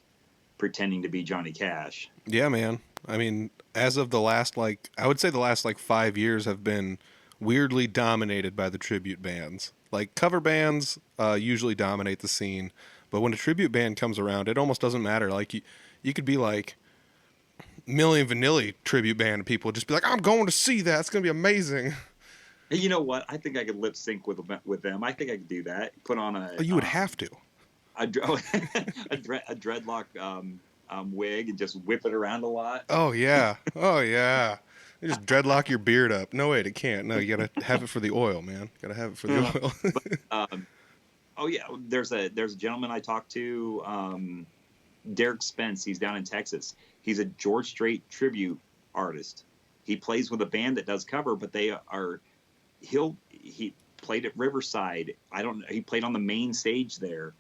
pretending to be Johnny Cash. Yeah, man. I mean, as of the last, I would say the last 5 years have been weirdly dominated by the tribute bands. Like, cover bands usually dominate the scene, but when a tribute band comes around, it almost doesn't matter. Like, you could be like Milli Vanilli tribute band, and people would just be like, I'm going to see that. It's going to be amazing. You know what? I think I could lip sync with them. I think I could do that. Put on a. Oh, you would have to. A dreadlock wig and just whip it around a lot. Oh yeah. Oh yeah. You just dreadlock your beard up. No, wait, it can't. No, you gotta have it for the oil, man. Gotta have it for the oil. But, oh yeah, there's a gentleman I talked to, Derek Spence. He's down in Texas. He's a George Strait tribute artist. He plays with a band that does cover, but he played at Riverside. He played on the main stage there.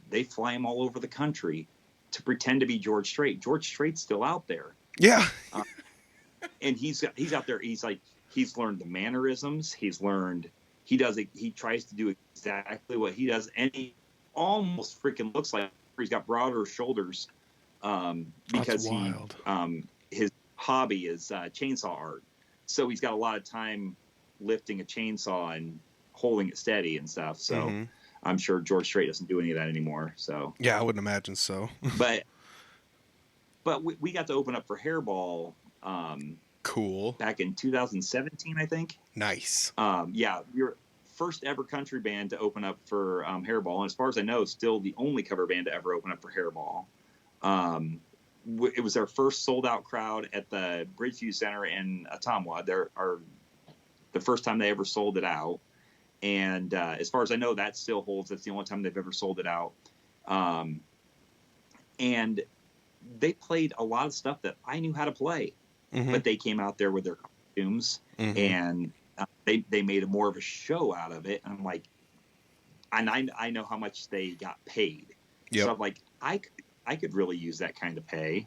They fly him all over the country to pretend to be George Strait. George Strait's still out there. Yeah. And he's out there. He's learned the mannerisms. He tries to do exactly what he does. And he almost freaking looks like he's got broader shoulders, because his hobby is chainsaw art. So he's got a lot of time lifting a chainsaw and holding it steady and stuff. So I'm sure George Strait doesn't do any of that anymore. So yeah, I wouldn't imagine so. but we got to open up for Hairball. Cool. Back in 2017, I think. Nice. Yeah, we were first ever country band to open up for Hairball, and as far as I know, still the only cover band to ever open up for Hairball. It was our first sold out crowd at the Bridgeview Center in Ottumwa. The first time they ever sold it out. And as far as I know, that still holds. That's the only time they've ever sold it out. And they played a lot of stuff that I knew how to play, but they came out there with their costumes, and they made more of a show out of it. And I'm like, and I know how much they got paid. Yep. So I'm like, I could really use that kind of pay.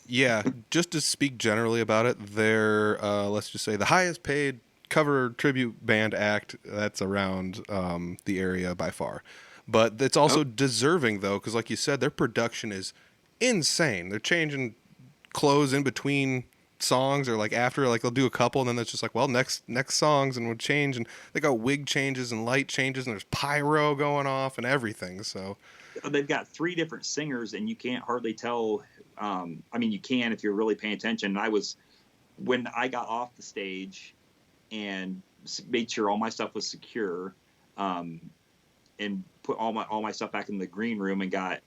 Yeah, just to speak generally about it, they're let's just say the highest paid cover tribute band act that's around the area by far. But it's also deserving, though, because like you said, their production is insane. They're changing clothes in between songs, or after, they'll do a couple, and then it's just well, next songs, and we'll change, and they got wig changes and light changes, and there's pyro going off and everything. So they've got 3 different singers, and you can't hardly tell. I mean, you can if you're really paying attention. When I got off the stage and made sure all my stuff was secure, and put all my stuff back in the green room, and got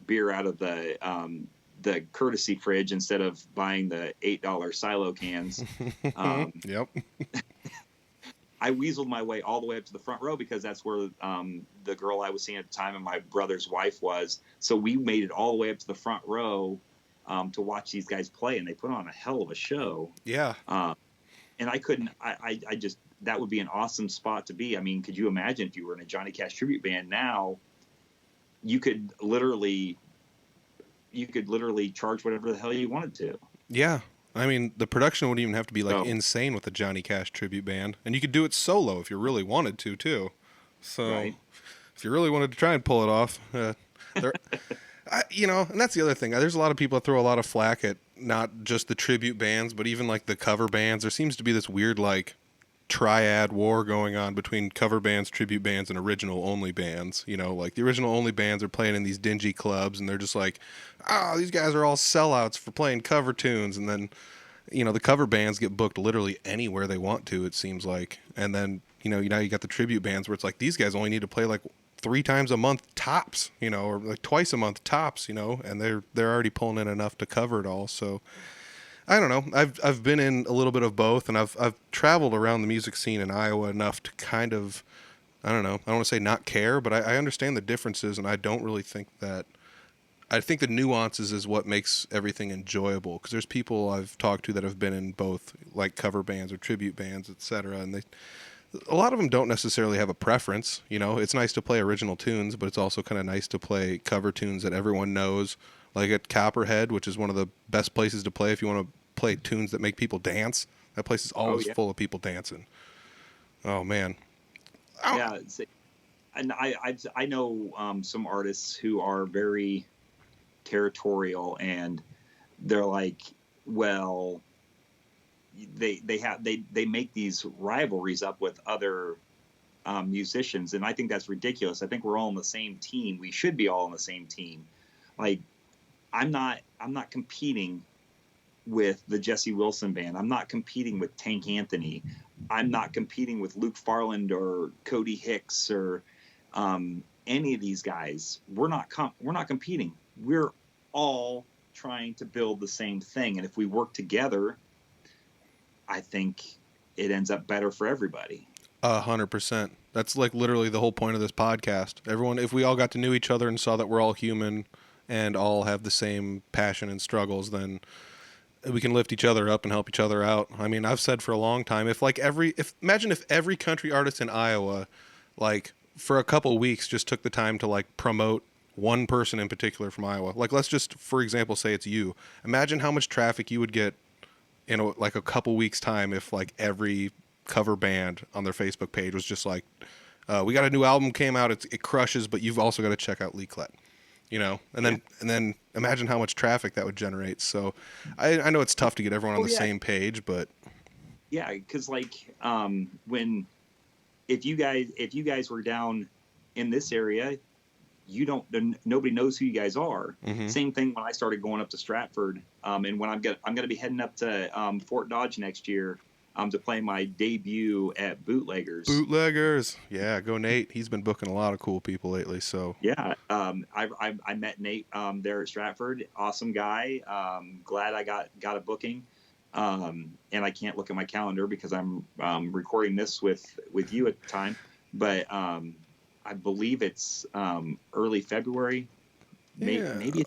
beer out of the courtesy fridge instead of buying the $8 silo cans. Yep. I weaseled my way all the way up to the front row, because that's where the girl I was seeing at the time and my brother's wife was. So we made it all the way up to the front row to watch these guys play, and they put on a hell of a show. Yeah. And I just, that would be an awesome spot to be. I mean, could you imagine if you were in a Johnny Cash tribute band now? You could literally charge whatever the hell you wanted to. Yeah. I mean, the production wouldn't even have to be insane with the Johnny Cash tribute band, and you could do it solo if you really wanted to too. So if you really wanted to try and pull it off, and that's the other thing. There's a lot of people that throw a lot of flack at not just the tribute bands, but even the cover bands. There seems to be this weird triad war going on between cover bands, tribute bands, and original only bands. The original only bands are playing in these dingy clubs, and they're just these guys are all sellouts for playing cover tunes. And then, the cover bands get booked literally anywhere they want to, it seems like. And then, now you got the tribute bands where it's these guys only need to play 3 times a month tops, or twice a month tops, and they're already pulling in enough to cover it all. So I don't know. I've been in a little bit of both, and I've traveled around the music scene in Iowa enough to kind of, I don't know. I don't want to say not care, but I understand the differences, and I don't really think that. I think the nuances is what makes everything enjoyable. Because there's people I've talked to that have been in both, like cover bands or tribute bands, etc. And a lot of them don't necessarily have a preference. You know, it's nice to play original tunes, but it's also kind of nice to play cover tunes that everyone knows. Like at Copperhead, which is one of the best places to play if you want to play tunes that make people dance. That place is always full of people dancing. Oh man. Yeah, and I know some artists who are very territorial, and they're like, well, they make these rivalries up with other musicians, and I think that's ridiculous. I think we're all on the same team. We should be all on the same team. Like, I'm not competing with the Jesse Wilson band. I'm not competing with Tank Anthony. I'm not competing with Luke Farland or Cody Hicks or any of these guys. We're not competing. We're all trying to build the same thing, and if we work together, I think it ends up better for everybody. 100%. That's like literally the whole point of this podcast. Everyone, if we all got to know each other and saw that we're all human and all have the same passion and struggles, then we can lift each other up and help each other out. I mean, I've said for a long time, imagine if every country artist in Iowa, like for a couple of weeks, just took the time to like promote one person in particular from Iowa. Like, let's just, for example, say it's you. Imagine how much traffic you would get in like a couple weeks time if like every cover band on their Facebook page was just like, we got a new album came out, it crushes, but you've also got to check out Lee Klett. You know, and then imagine how much traffic that would generate. So I know it's tough to get everyone on the same page, but yeah, because like if you guys were down in this area, nobody knows who you guys are. Mm-hmm. Same thing when I started going up to Stratford, and when I'm gonna be heading up to Fort Dodge next year to play my debut at Bootleggers. Yeah, go Nate. He's been booking a lot of cool people lately. So yeah, I met Nate there at Stratford. Awesome guy. Glad I got a booking. And I can't look at my calendar because I'm recording this with you at the time. But I believe it's early February. Maybe.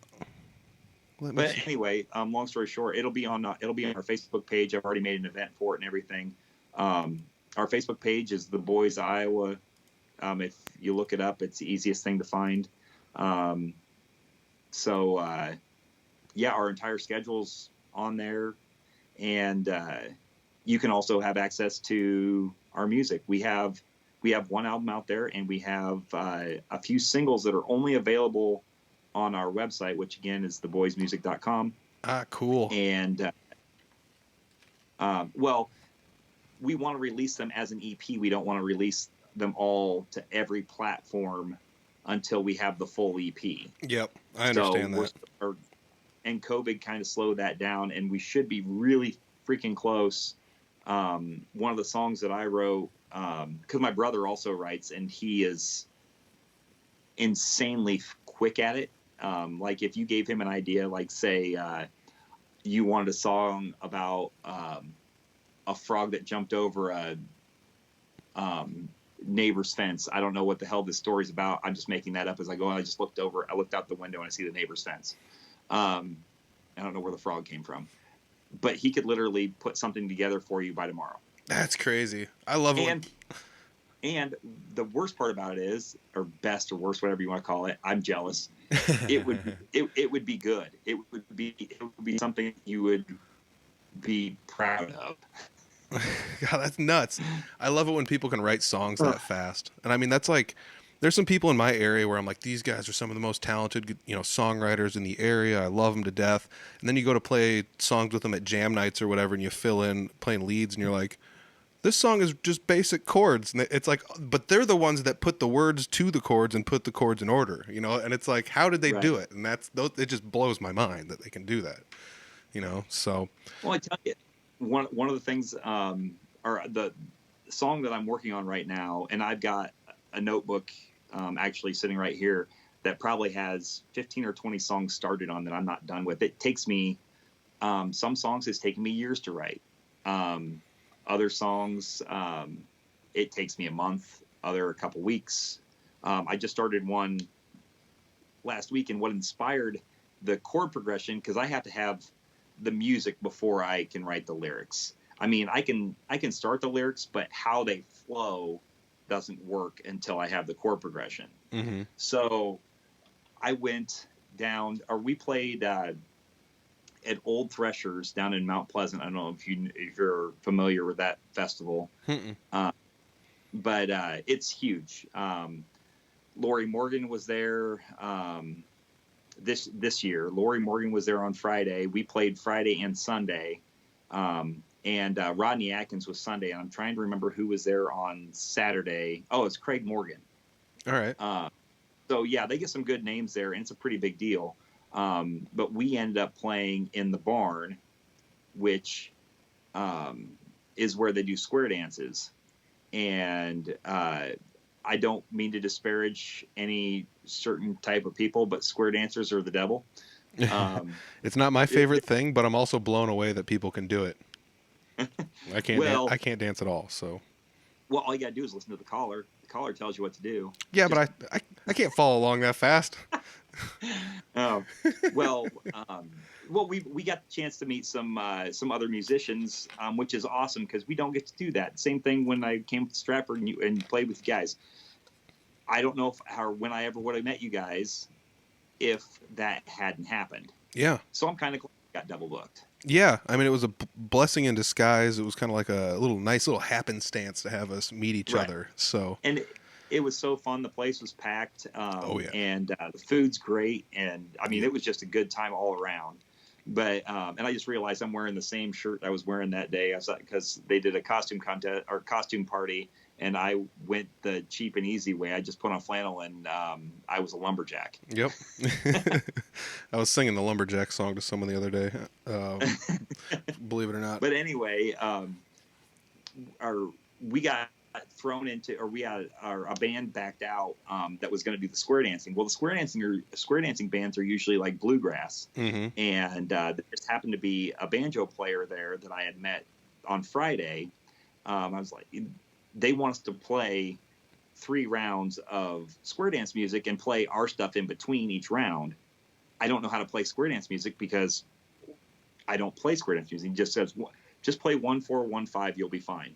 But anyway, long story short, it'll be on our Facebook page. I've already made an event for it and everything. Our Facebook page is The Boys Iowa. If you look it up, it's the easiest thing to find. So our entire schedule's on there, and you can also have access to our music. We have one album out there, and we have a few singles that are only available on our website, which again is theboysmusic.com. Cool. And we want to release them as an EP. We don't want to release them all to every platform until we have the full EP. Yep, I understand that. And COVID kind of slowed that down, and we should be really freaking close. One of the songs that I wrote, because my brother also writes, and he is insanely quick at it. Like if you gave him an idea, like say you wanted a song about a frog that jumped over a neighbor's fence. I don't know what the hell this story's about. I'm just making that up as I go. I just looked out the window and I see the neighbor's fence. I don't know where the frog came from, but he could literally put something together for you by tomorrow. That's crazy. I love it. And the worst part about it is, or best or worst, whatever you want to call it, I'm jealous. It would be good. It would be something you would be proud of. God, that's nuts. I love it when people can write songs that fast. And I mean, that's like, there's some people in my area where I'm like, these guys are some of the most talented, songwriters in the area. I love them to death. And then you go to play songs with them at jam nights or whatever, and you fill in playing leads, and you're like, this song is just basic chords. And it's like, but they're the ones that put the words to the chords and put the chords in order, and it's like, how did they do it? And it just blows my mind that they can do that, so. Well, I tell you, one of the things, or the song that I'm working on right now, and I've got a notebook actually sitting right here that probably has 15 or 20 songs started on that I'm not done with. It takes me Some songs it's taken me years to write. Other songs, it takes me a month, other a couple weeks. I just started one last week, and what inspired the chord progression, because I have to have the music before I can write the lyrics. I mean, I can start the lyrics, but how they flow doesn't work until I have the chord progression. Mm-hmm. So I went down, or we played at Old Threshers down in Mount Pleasant. I don't know if you're familiar with that festival, but it's huge. Lori Morgan was there this year. Lori Morgan was there on Friday. We played Friday and Sunday, and Rodney Atkins was Sunday. And I'm trying to remember who was there on Saturday. Oh, it's Craig Morgan. All right. So yeah, they get some good names there, and it's a pretty big deal. But we ended up playing in the barn, which is where they do square dances. And I don't mean to disparage any certain type of people, but square dancers are the devil. It's not my favorite thing, but I'm also blown away that people can do it. I can't. I can't dance at all. So. Well, all you gotta do is listen to the caller. The caller tells you what to do. Yeah, but I can't follow along that fast. Oh, well, we got the chance to meet some other musicians, which is awesome because we don't get to do that. Same thing when I came to Stratford and played with you guys. I don't know when I ever would have met you guys if that hadn't happened. Yeah. So I'm kind of glad I got double booked. Yeah, I mean, it was a blessing in disguise. It was kind of like a nice little happenstance to have us meet each other. So. And it was so fun. The place was packed. Oh yeah. And the food's great. And I mean, it was just a good time all around. But and I just realized I'm wearing the same shirt I was wearing that day. Because they did a costume contest or costume party, and I went the cheap and easy way. I just put on flannel, and I was a lumberjack. Yep. I was singing the lumberjack song to someone the other day. Believe it or not. But anyway, we got thrown into, or a band backed out that was going to do the square dancing. Well, the square dancing bands are usually like bluegrass, and there just happened to be a banjo player there that I had met on Friday. I was like, they want us to play 3 rounds of square dance music and play our stuff in between each round. I don't know how to play square dance music because I don't play square dance music. He just says, just play 1-4-1-5, you'll be fine.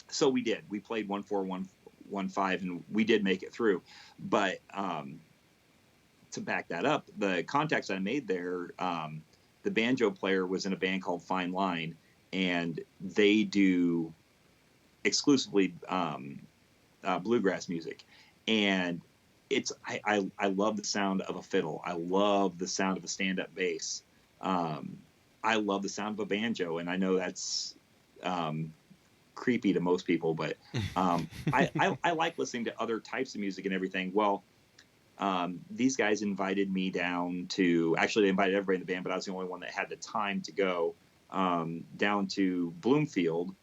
So we did. We played 1-4-1-5, and we did make it through. But to back that up, the contacts I made there, the banjo player was in a band called Fine Line, and they do exclusively bluegrass music. And I love the sound of a fiddle. I love the sound of a stand-up bass. I love the sound of a banjo, and I know that's creepy to most people, but I like listening to other types of music and everything. Well, these guys invited me down to, actually they invited everybody in the band, but I was the only one that had the time to go down to Bloomfield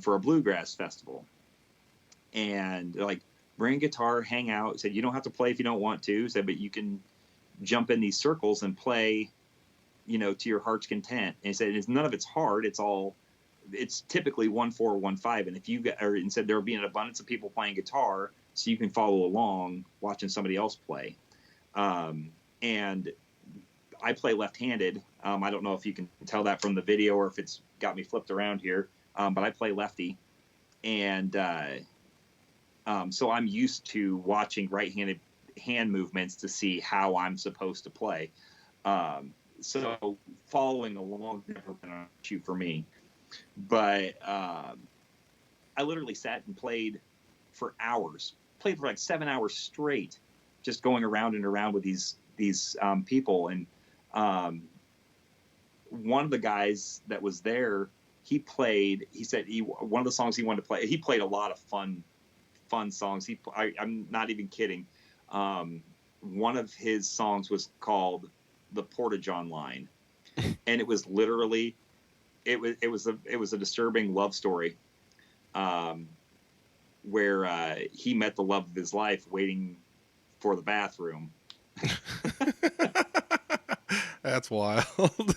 for a bluegrass festival. And they're like, bring a guitar, hang out. Said, you don't have to play if you don't want to. Said, but you can jump in these circles and play, to your heart's content. And he said, none of it's hard. It's typically 1-4-1-5. And if you get, and said there'll be an abundance of people playing guitar, so you can follow along watching somebody else play. And I play left-handed. I don't know if you can tell that from the video or if it's got me flipped around here. But I play lefty. And so I'm used to watching right-handed hand movements to see how I'm supposed to play. So following along never been an issue for me. But I literally sat and played for hours. Played for like 7 hours straight, just going around and around with these people. And one of the guys that was there, he said one of the songs he wanted to play. He played a lot of fun songs. I'm not even kidding. One of his songs was called "The Porta-John Line," and it was literally, it was a disturbing love story, where he met the love of his life waiting for the bathroom. That's wild.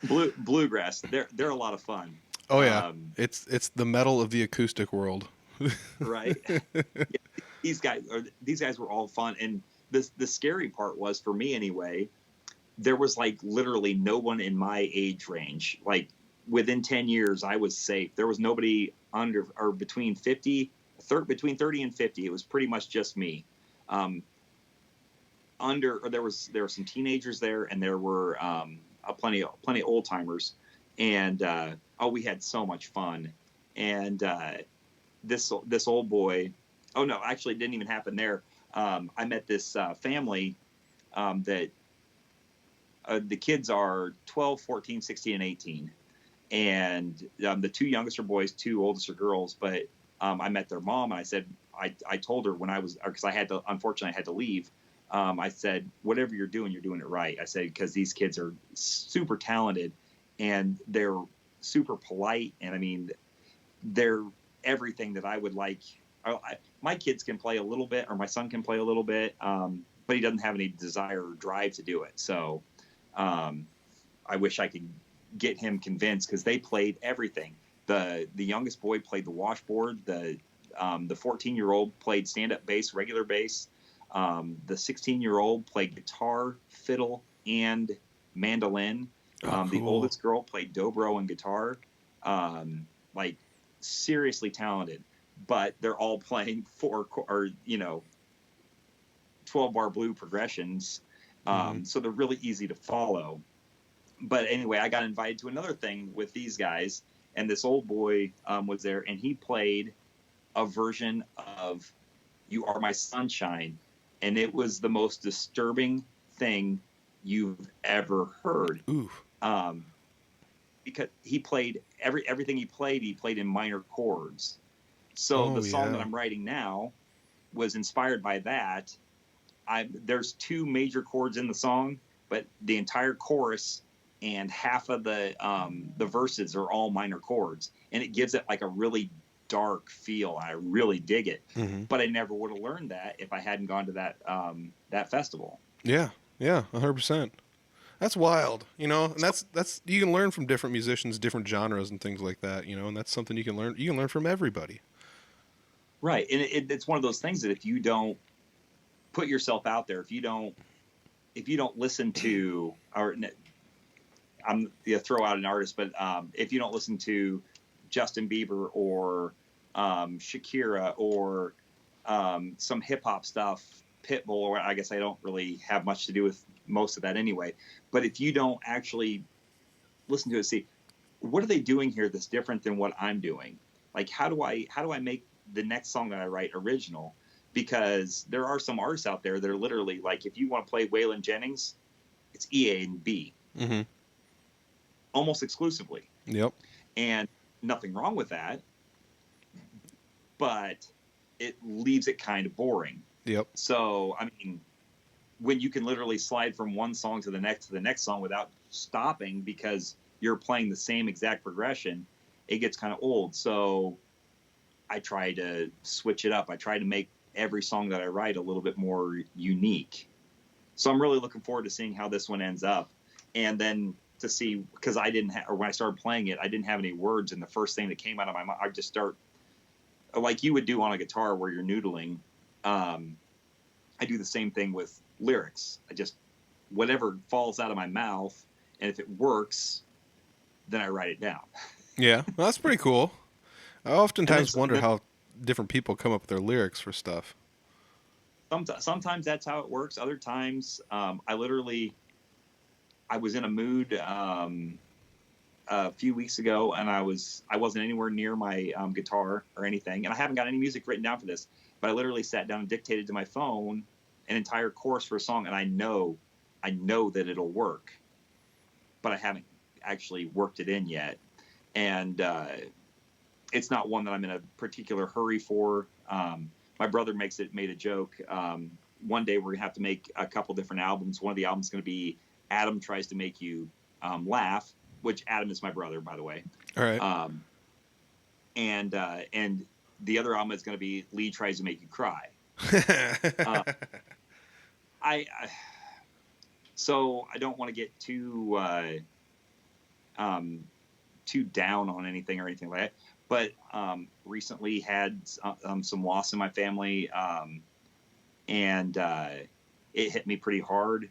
Bluegrass. They're a lot of fun. Oh yeah, it's the metal of the acoustic world. Right. These guys were all fun, and the scary part was, for me anyway, there was like literally no one in my age range. Like within 10 years, I was safe. There was nobody under or between between 30 and 50. It was pretty much just me. There were some teenagers there, and there were plenty of old timers, and we had so much fun. And this old boy, oh no, actually it didn't even happen there. I met this family that the kids are 12, 14, 16, and 18. And the two youngest are boys, two oldest are girls. But I met their mom, and I said, I told her because unfortunately I had to leave. I said, whatever you're doing it right. I said, because these kids are super talented, and they're super polite. And I mean, they're everything that I would like. My kids can play a little bit, or my son can play a little bit, but he doesn't have any desire or drive to do it. So I wish I could get him convinced, because they played everything. The youngest boy played the washboard. The 14-year-old played stand-up bass, regular bass. The 16-year-old played guitar, fiddle, and mandolin. Cool. The oldest girl played dobro and guitar. Like seriously talented, but they're all playing 12-bar blue progressions. So they're really easy to follow. But anyway, I got invited to another thing with these guys, and this old boy was there, and he played a version of "You Are My Sunshine," and it was the most disturbing thing you've ever heard. Ooh. Because he played everything he played in minor chords. So the song that I'm writing now was inspired by that. There's two major chords in the song, but the entire chorus and half of the verses are all minor chords, and it gives it like a really dark feel. I really dig it. Mm-hmm. But I never would have learned that if I hadn't gone to that festival. Yeah, 100%. That's wild, and that's you can learn from different musicians, different genres, and things like that, and that's something you can learn. You can learn from everybody. Right, and it's one of those things that if you don't put yourself out there, if you don't listen to, or I'm throw out an artist, but if you don't listen to Justin Bieber or Shakira or some hip hop stuff, Pitbull, or I guess I don't really have much to do with most of that anyway. But if you don't actually listen to it, see what are they doing here that's different than what I'm doing? Like how do I make the next song that I write original? Because there are some artists out there that are literally like, if you want to play Waylon Jennings, it's E, A, and B. Mm-hmm. Almost exclusively. Yep. And nothing wrong with that, but it leaves it kind of boring. Yep. So, I mean, when you can literally slide from one song to the next song without stopping because you're playing the same exact progression, it gets kind of old. So I try to switch it up. I try to make every song that I write a little bit more unique. So I'm really looking forward to seeing how this one ends up. And then to see, because when I started playing it, I didn't have any words, and the first thing that came out of my mouth, I just start, like you would do on a guitar where you're noodling. I do the same thing with lyrics. I just, whatever falls out of my mouth, and if it works, then I write it down. Yeah, well, that's pretty cool. I oftentimes wonder how different people come up with their lyrics for stuff. Sometimes that's how it works. Other times, I was in a mood a few weeks ago, and I wasn't anywhere near my guitar or anything, and I haven't got any music written down for this, but I literally sat down and dictated to my phone an entire chorus for a song, and I know that it'll work, but I haven't actually worked it in yet, and it's not one that I'm in a particular hurry for. My brother made a joke. One day we're gonna have to make a couple different albums. One of the albums is gonna be Adam Tries to Make You Laugh, which Adam is my brother, by the way. All right. And the other album is going to be Lee Tries to Make You Cry. So I don't want to get too too down on anything or anything like that. But recently had some loss in my family, and it hit me pretty hard,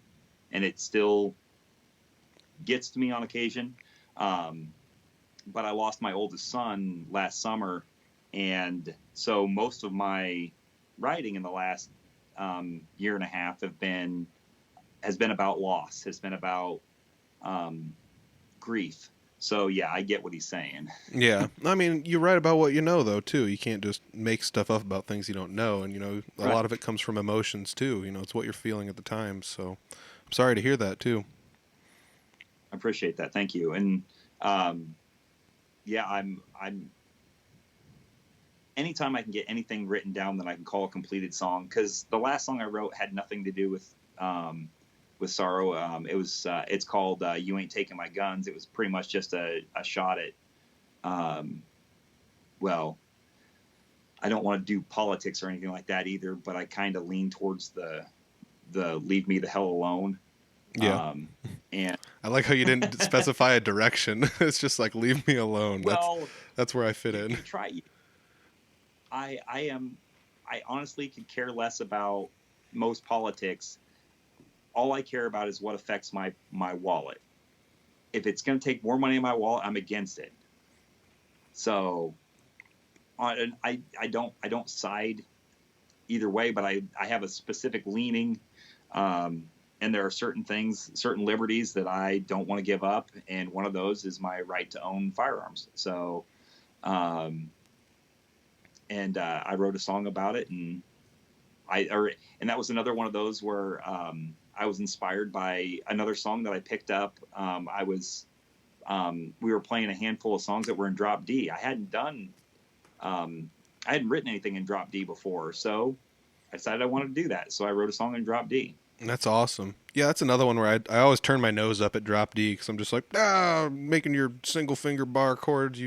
and it still gets to me on occasion. But I lost my oldest son last summer, and so most of my writing in the last year and a half has been about loss, has been about grief. So yeah, I get what he's saying. Yeah. I mean, you write about what you know, though, too. You can't just make stuff up about things you don't know. And, a Right. lot of it comes from emotions, too. It's what you're feeling at the time. So I'm sorry to hear that, too. I appreciate that. Thank you. And yeah, I'm anytime I can get anything written down that I can call a completed song, because the last song I wrote had nothing to do with sorrow. It's called "You Ain't Taking My Guns." It was pretty much just a shot at, well, I don't want to do politics or anything like that either, but I kind of lean towards the "Leave Me the Hell Alone." Yeah. And I like how you didn't specify a direction. It's just like, leave me alone. well, That's where I fit in. I honestly could care less about most politics. All I care about is what affects my wallet. If it's going to take more money in my wallet, I'm against it. So I don't side either way, but I have a specific leaning, and there are certain things, certain liberties that I don't want to give up, and one of those is my right to own firearms. So, and I wrote a song about it, and that was another one of those where I was inspired by another song that I picked up. We were playing a handful of songs that were in drop D. I hadn't written anything in drop D before, so I decided I wanted to do that. So I wrote a song in drop D. That's awesome. Yeah, that's another one where I always turn my nose up at drop D because I'm just like, making your single finger bar chords,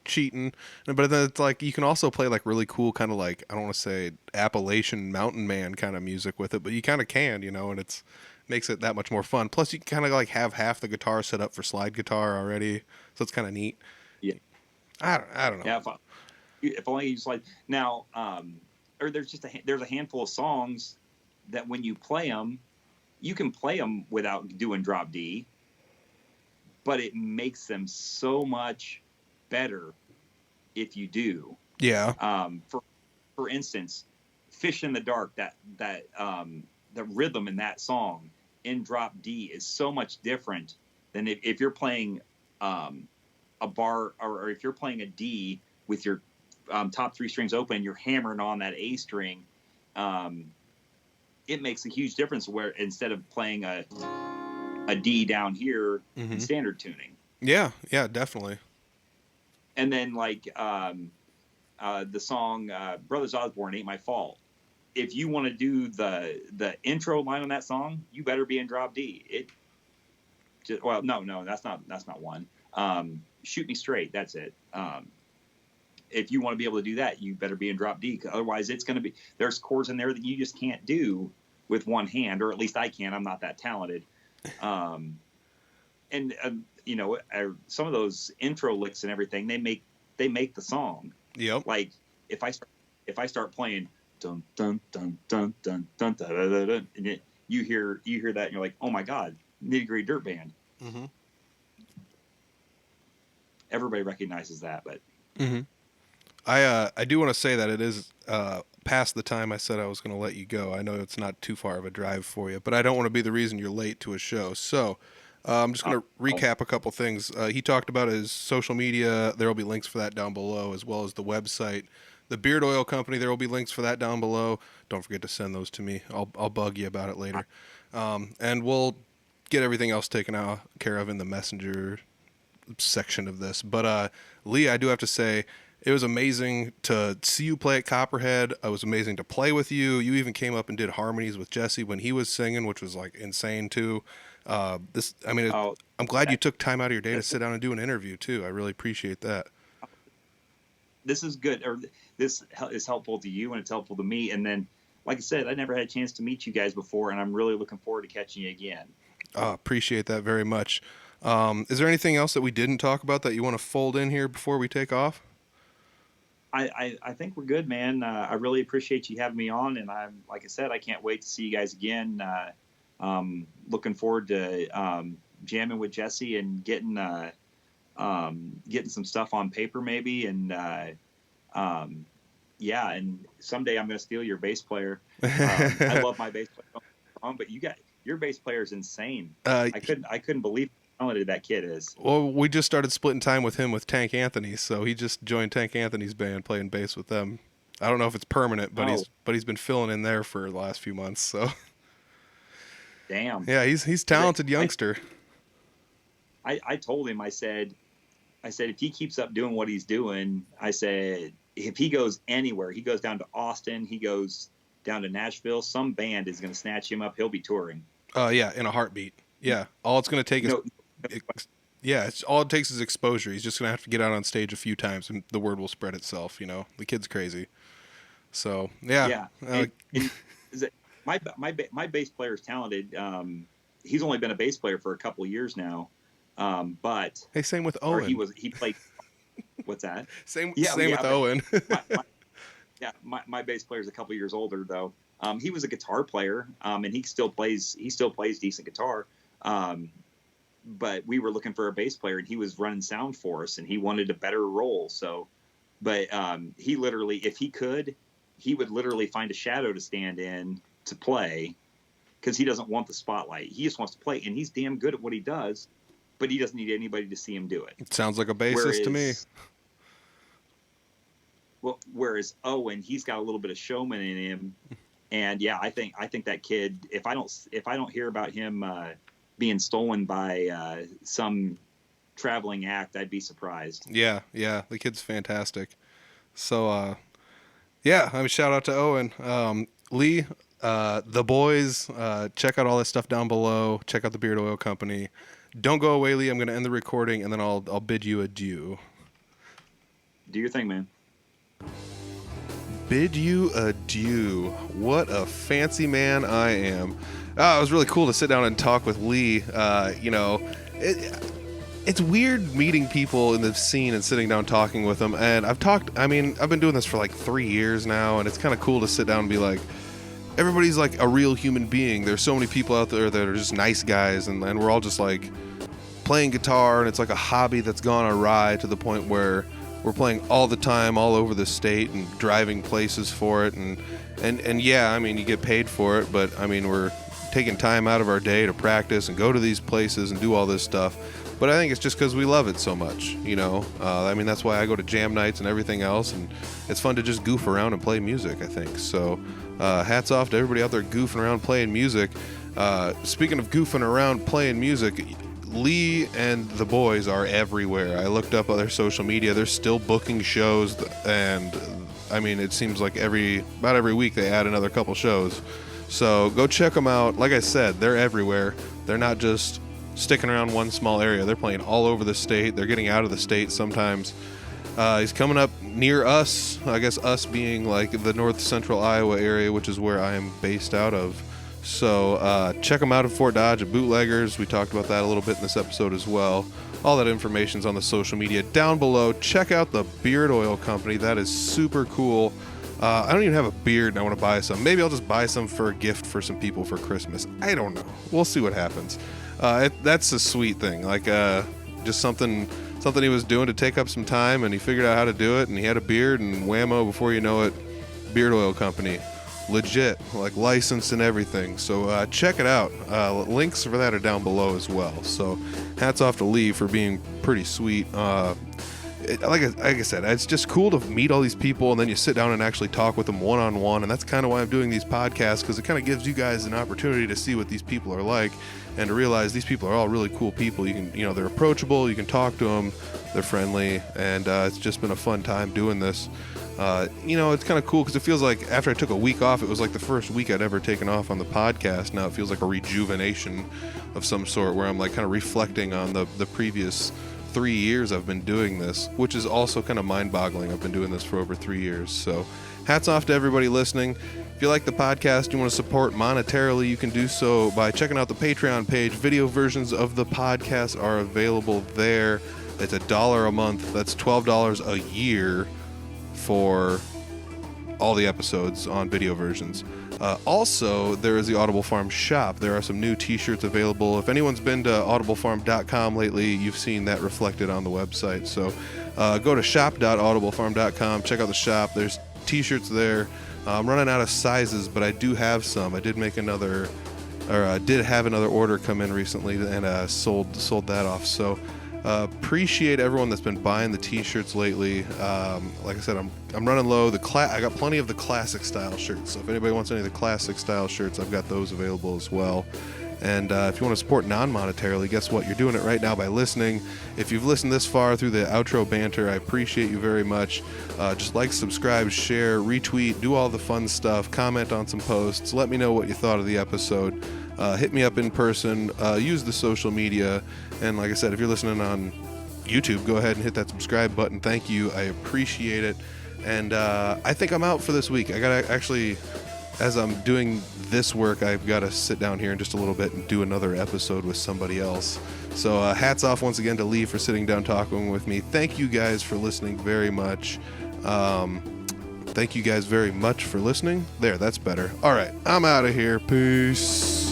cheating. But then it's like you can also play like really cool kind of like, I don't want to say Appalachian mountain man kind of music with it, but you kind of can, and it's makes it that much more fun. Plus you kind of like have half the guitar set up for slide guitar already, so it's kind of neat. Yeah, I don't know. Yeah, if only you just like now, or there's a handful of songs that when you play them, you can play them without doing drop D, but it makes them so much better if you do. Yeah. For instance, "Fish in the Dark," that the rhythm in that song in drop D is so much different than if you're playing a bar, or if you're playing a D with your top three strings open and you're hammering on that A string. It makes a huge difference where instead of playing a D down here in standard tuning. Yeah, definitely. And then like the song Brothers Osborne, "Ain't My Fault." If you want to do the intro line on that song, you better be in drop D. No, that's not one. "Shoot Me Straight," that's it. If you want to be able to do that, you better be in drop D. Otherwise, there's chords in there that you just can't do with one hand, or at least I can't. I'm not that talented. And some of those intro licks and everything, they make the song. Yep. Like if I start playing dun dun dun dun dun dun dun dun, dun, dun, and you hear that and you're like, oh my God, Nitty Gritty Dirt Band. Mm-hmm. Everybody recognizes that, but. Mm-hmm. I do want to say that it is past the time I said I was going to let you go. I know it's not too far of a drive for you, but I don't want to be the reason you're late to a show. So I'm just going to recap a couple things. He talked about his social media. There will be links for that down below, as well as the website. The Beard Oil Company, there will be links for that down below. Don't forget to send those to me. I'll bug you about it later. And we'll get everything else taken care of in the messenger section of this. But Lee, I do have to say, it was amazing to see you play at Copperhead. It was amazing to play with you. You even came up and did harmonies with Jesse when he was singing, which was like insane too. I'm glad you took time out of your day to sit down and do an interview too. I really appreciate that. This is good. Or this is helpful to you and it's helpful to me. And then, like I said, I never had a chance to meet you guys before, and I'm really looking forward to catching you again. Appreciate that very much. Is there anything else that we didn't talk about that you want to fold in here before we take off? I think we're good, man. I really appreciate you having me on, and like I said, I can't wait to see you guys again. Looking forward to jamming with Jesse and getting some stuff on paper maybe, and yeah, and someday I'm going to steal your bass player. I love my bass player, but your bass player is insane. I couldn't believe how talented that kid is. Well, we just started splitting time with him with Tank Anthony, so he just joined Tank Anthony's band, playing bass with them. I don't know if it's permanent, but he's been filling in there for the last few months. So, damn. Yeah, he's talented youngster. I told him, I said if he keeps up doing what he's doing, I said if he goes anywhere, he goes down to Austin, he goes down to Nashville, some band is going to snatch him up. He'll be touring. Yeah, in a heartbeat. Yeah, all it's going to take is all it takes is exposure. He's just going to have to get out on stage a few times, and the word will spread itself. You know, the kid's crazy. So yeah. My bass player is talented. He's only been a bass player for a couple of years now. But hey, same with Owen. He played. What's that? Same with Owen. My bass player is a couple years older though. He was a guitar player, and he still plays decent guitar. But we were looking for a bass player, and he was running sound for us, and he wanted a better role. So, but he literally, if he could, he would literally find a shadow to stand in to play, because he doesn't want the spotlight. He just wants to play, and he's damn good at what he does, but he doesn't need anybody to see him do it. It sounds like a bassist to me. Well, whereas Owen, he's got a little bit of showman in him, and yeah, I think that kid. If I don't hear about him being stolen by some traveling act, I'd be surprised. Yeah, the kid's fantastic. So, shout out to Owen, Lee, the boys. Check out all this stuff down below. Check out the Beard Oil Company. Don't go away, Lee. I'm going to end the recording, and then I'll bid you adieu. Do your thing, man. Bid you adieu. What a fancy man I am. It was really cool to sit down and talk with Lee. It's weird meeting people in the scene and sitting down talking with them. And I've been doing this for like 3 years now, and it's kind of cool to sit down and be like, everybody's like a real human being. There's so many people out there that are just nice guys, and we're all just like playing guitar, and it's like a hobby that's gone awry to the point where we're playing all the time, all over the state, and driving places for it, and yeah, I mean, you get paid for it, but I mean, we're taking time out of our day to practice and go to these places and do all this stuff. But I think it's just because we love it so much, you know. I mean, that's why I go to jam nights and everything else, and it's fun to just goof around and play music, I think. So hats off to everybody out there goofing around playing music. Speaking of goofing around playing music, Lee and the boys are everywhere. I looked up other social media. They're still booking shows, and I mean, it seems like about every week they add another couple shows. So go check them out. Like I said, they're everywhere. They're not just sticking around one small area. They're playing all over the state. They're getting out of the state sometimes. He's coming up near us, I guess us being like the north central Iowa area, which is where I am based out of. So check them out at Fort Dodge at Bootleggers. We talked about that a little bit in this episode as well. All that information's on the social media down below. Check out the Beard Oil Company. That is super cool. I don't even have a beard and I want to buy some. Maybe I'll just buy some for a gift for some people for Christmas. I don't know. We'll see what happens. That's a sweet thing. Like just something he was doing to take up some time, and he figured out how to do it, and he had a beard, and whammo, before you know it, Beard Oil Company. Legit, like licensed and everything. So check it out. Links for that are down below as well. So hats off to Lee for being pretty sweet. Like I said, it's just cool to meet all these people, and then you sit down and actually talk with them one-on-one, and that's kind of why I'm doing these podcasts, because it kind of gives you guys an opportunity to see what these people are like, and to realize these people are all really cool people. You can, they're approachable, you can talk to them, they're friendly, and it's just been a fun time doing this. It's kind of cool because it feels like after I took a week off, it was like the first week I'd ever taken off on the podcast. Now it feels like a rejuvenation of some sort, where I'm like kind of reflecting on the previous 3 years I've been doing this, which is also kind of mind-boggling. I've been doing this for over 3 years. So hats off to everybody listening. If you like the podcast, you want to support monetarily, you can do so by checking out the Patreon page. Video versions of the podcast are available there. It's $1 a month. That's $12 a year for all the episodes on video versions. Also, there is the Audible Farm shop. There are some new t-shirts available. If anyone's been to audiblefarm.com lately, you've seen that reflected on the website. So go to shop.audiblefarm.com, check out the shop. There's t-shirts there. I'm running out of sizes, but I do have some. I did make another, or did have another order come in recently, and sold that off. So appreciate everyone that's been buying the t-shirts lately. Like I said, I'm running low. I got plenty of the classic style shirts. So if anybody wants any of the classic style shirts, I've got those available as well. And if you want to support non-monetarily, guess what? You're doing it right now by listening. If you've listened this far through the outro banter, I appreciate you very much. Just like, subscribe, share, retweet, do all the fun stuff, comment on some posts, let me know what you thought of the episode. Hit me up in person, use the social media, and like I said, if you're listening on YouTube, go ahead and hit that subscribe button. Thank you. I appreciate it. And I think I'm out for this week. I gotta actually, as I'm doing this work, I've got to sit down here in just a little bit and do another episode with somebody else. So hats off once again to Lee for sitting down talking with me. Thank you guys for listening very much. Thank you guys very much for listening. There, that's better. All right, I'm out of here. Peace.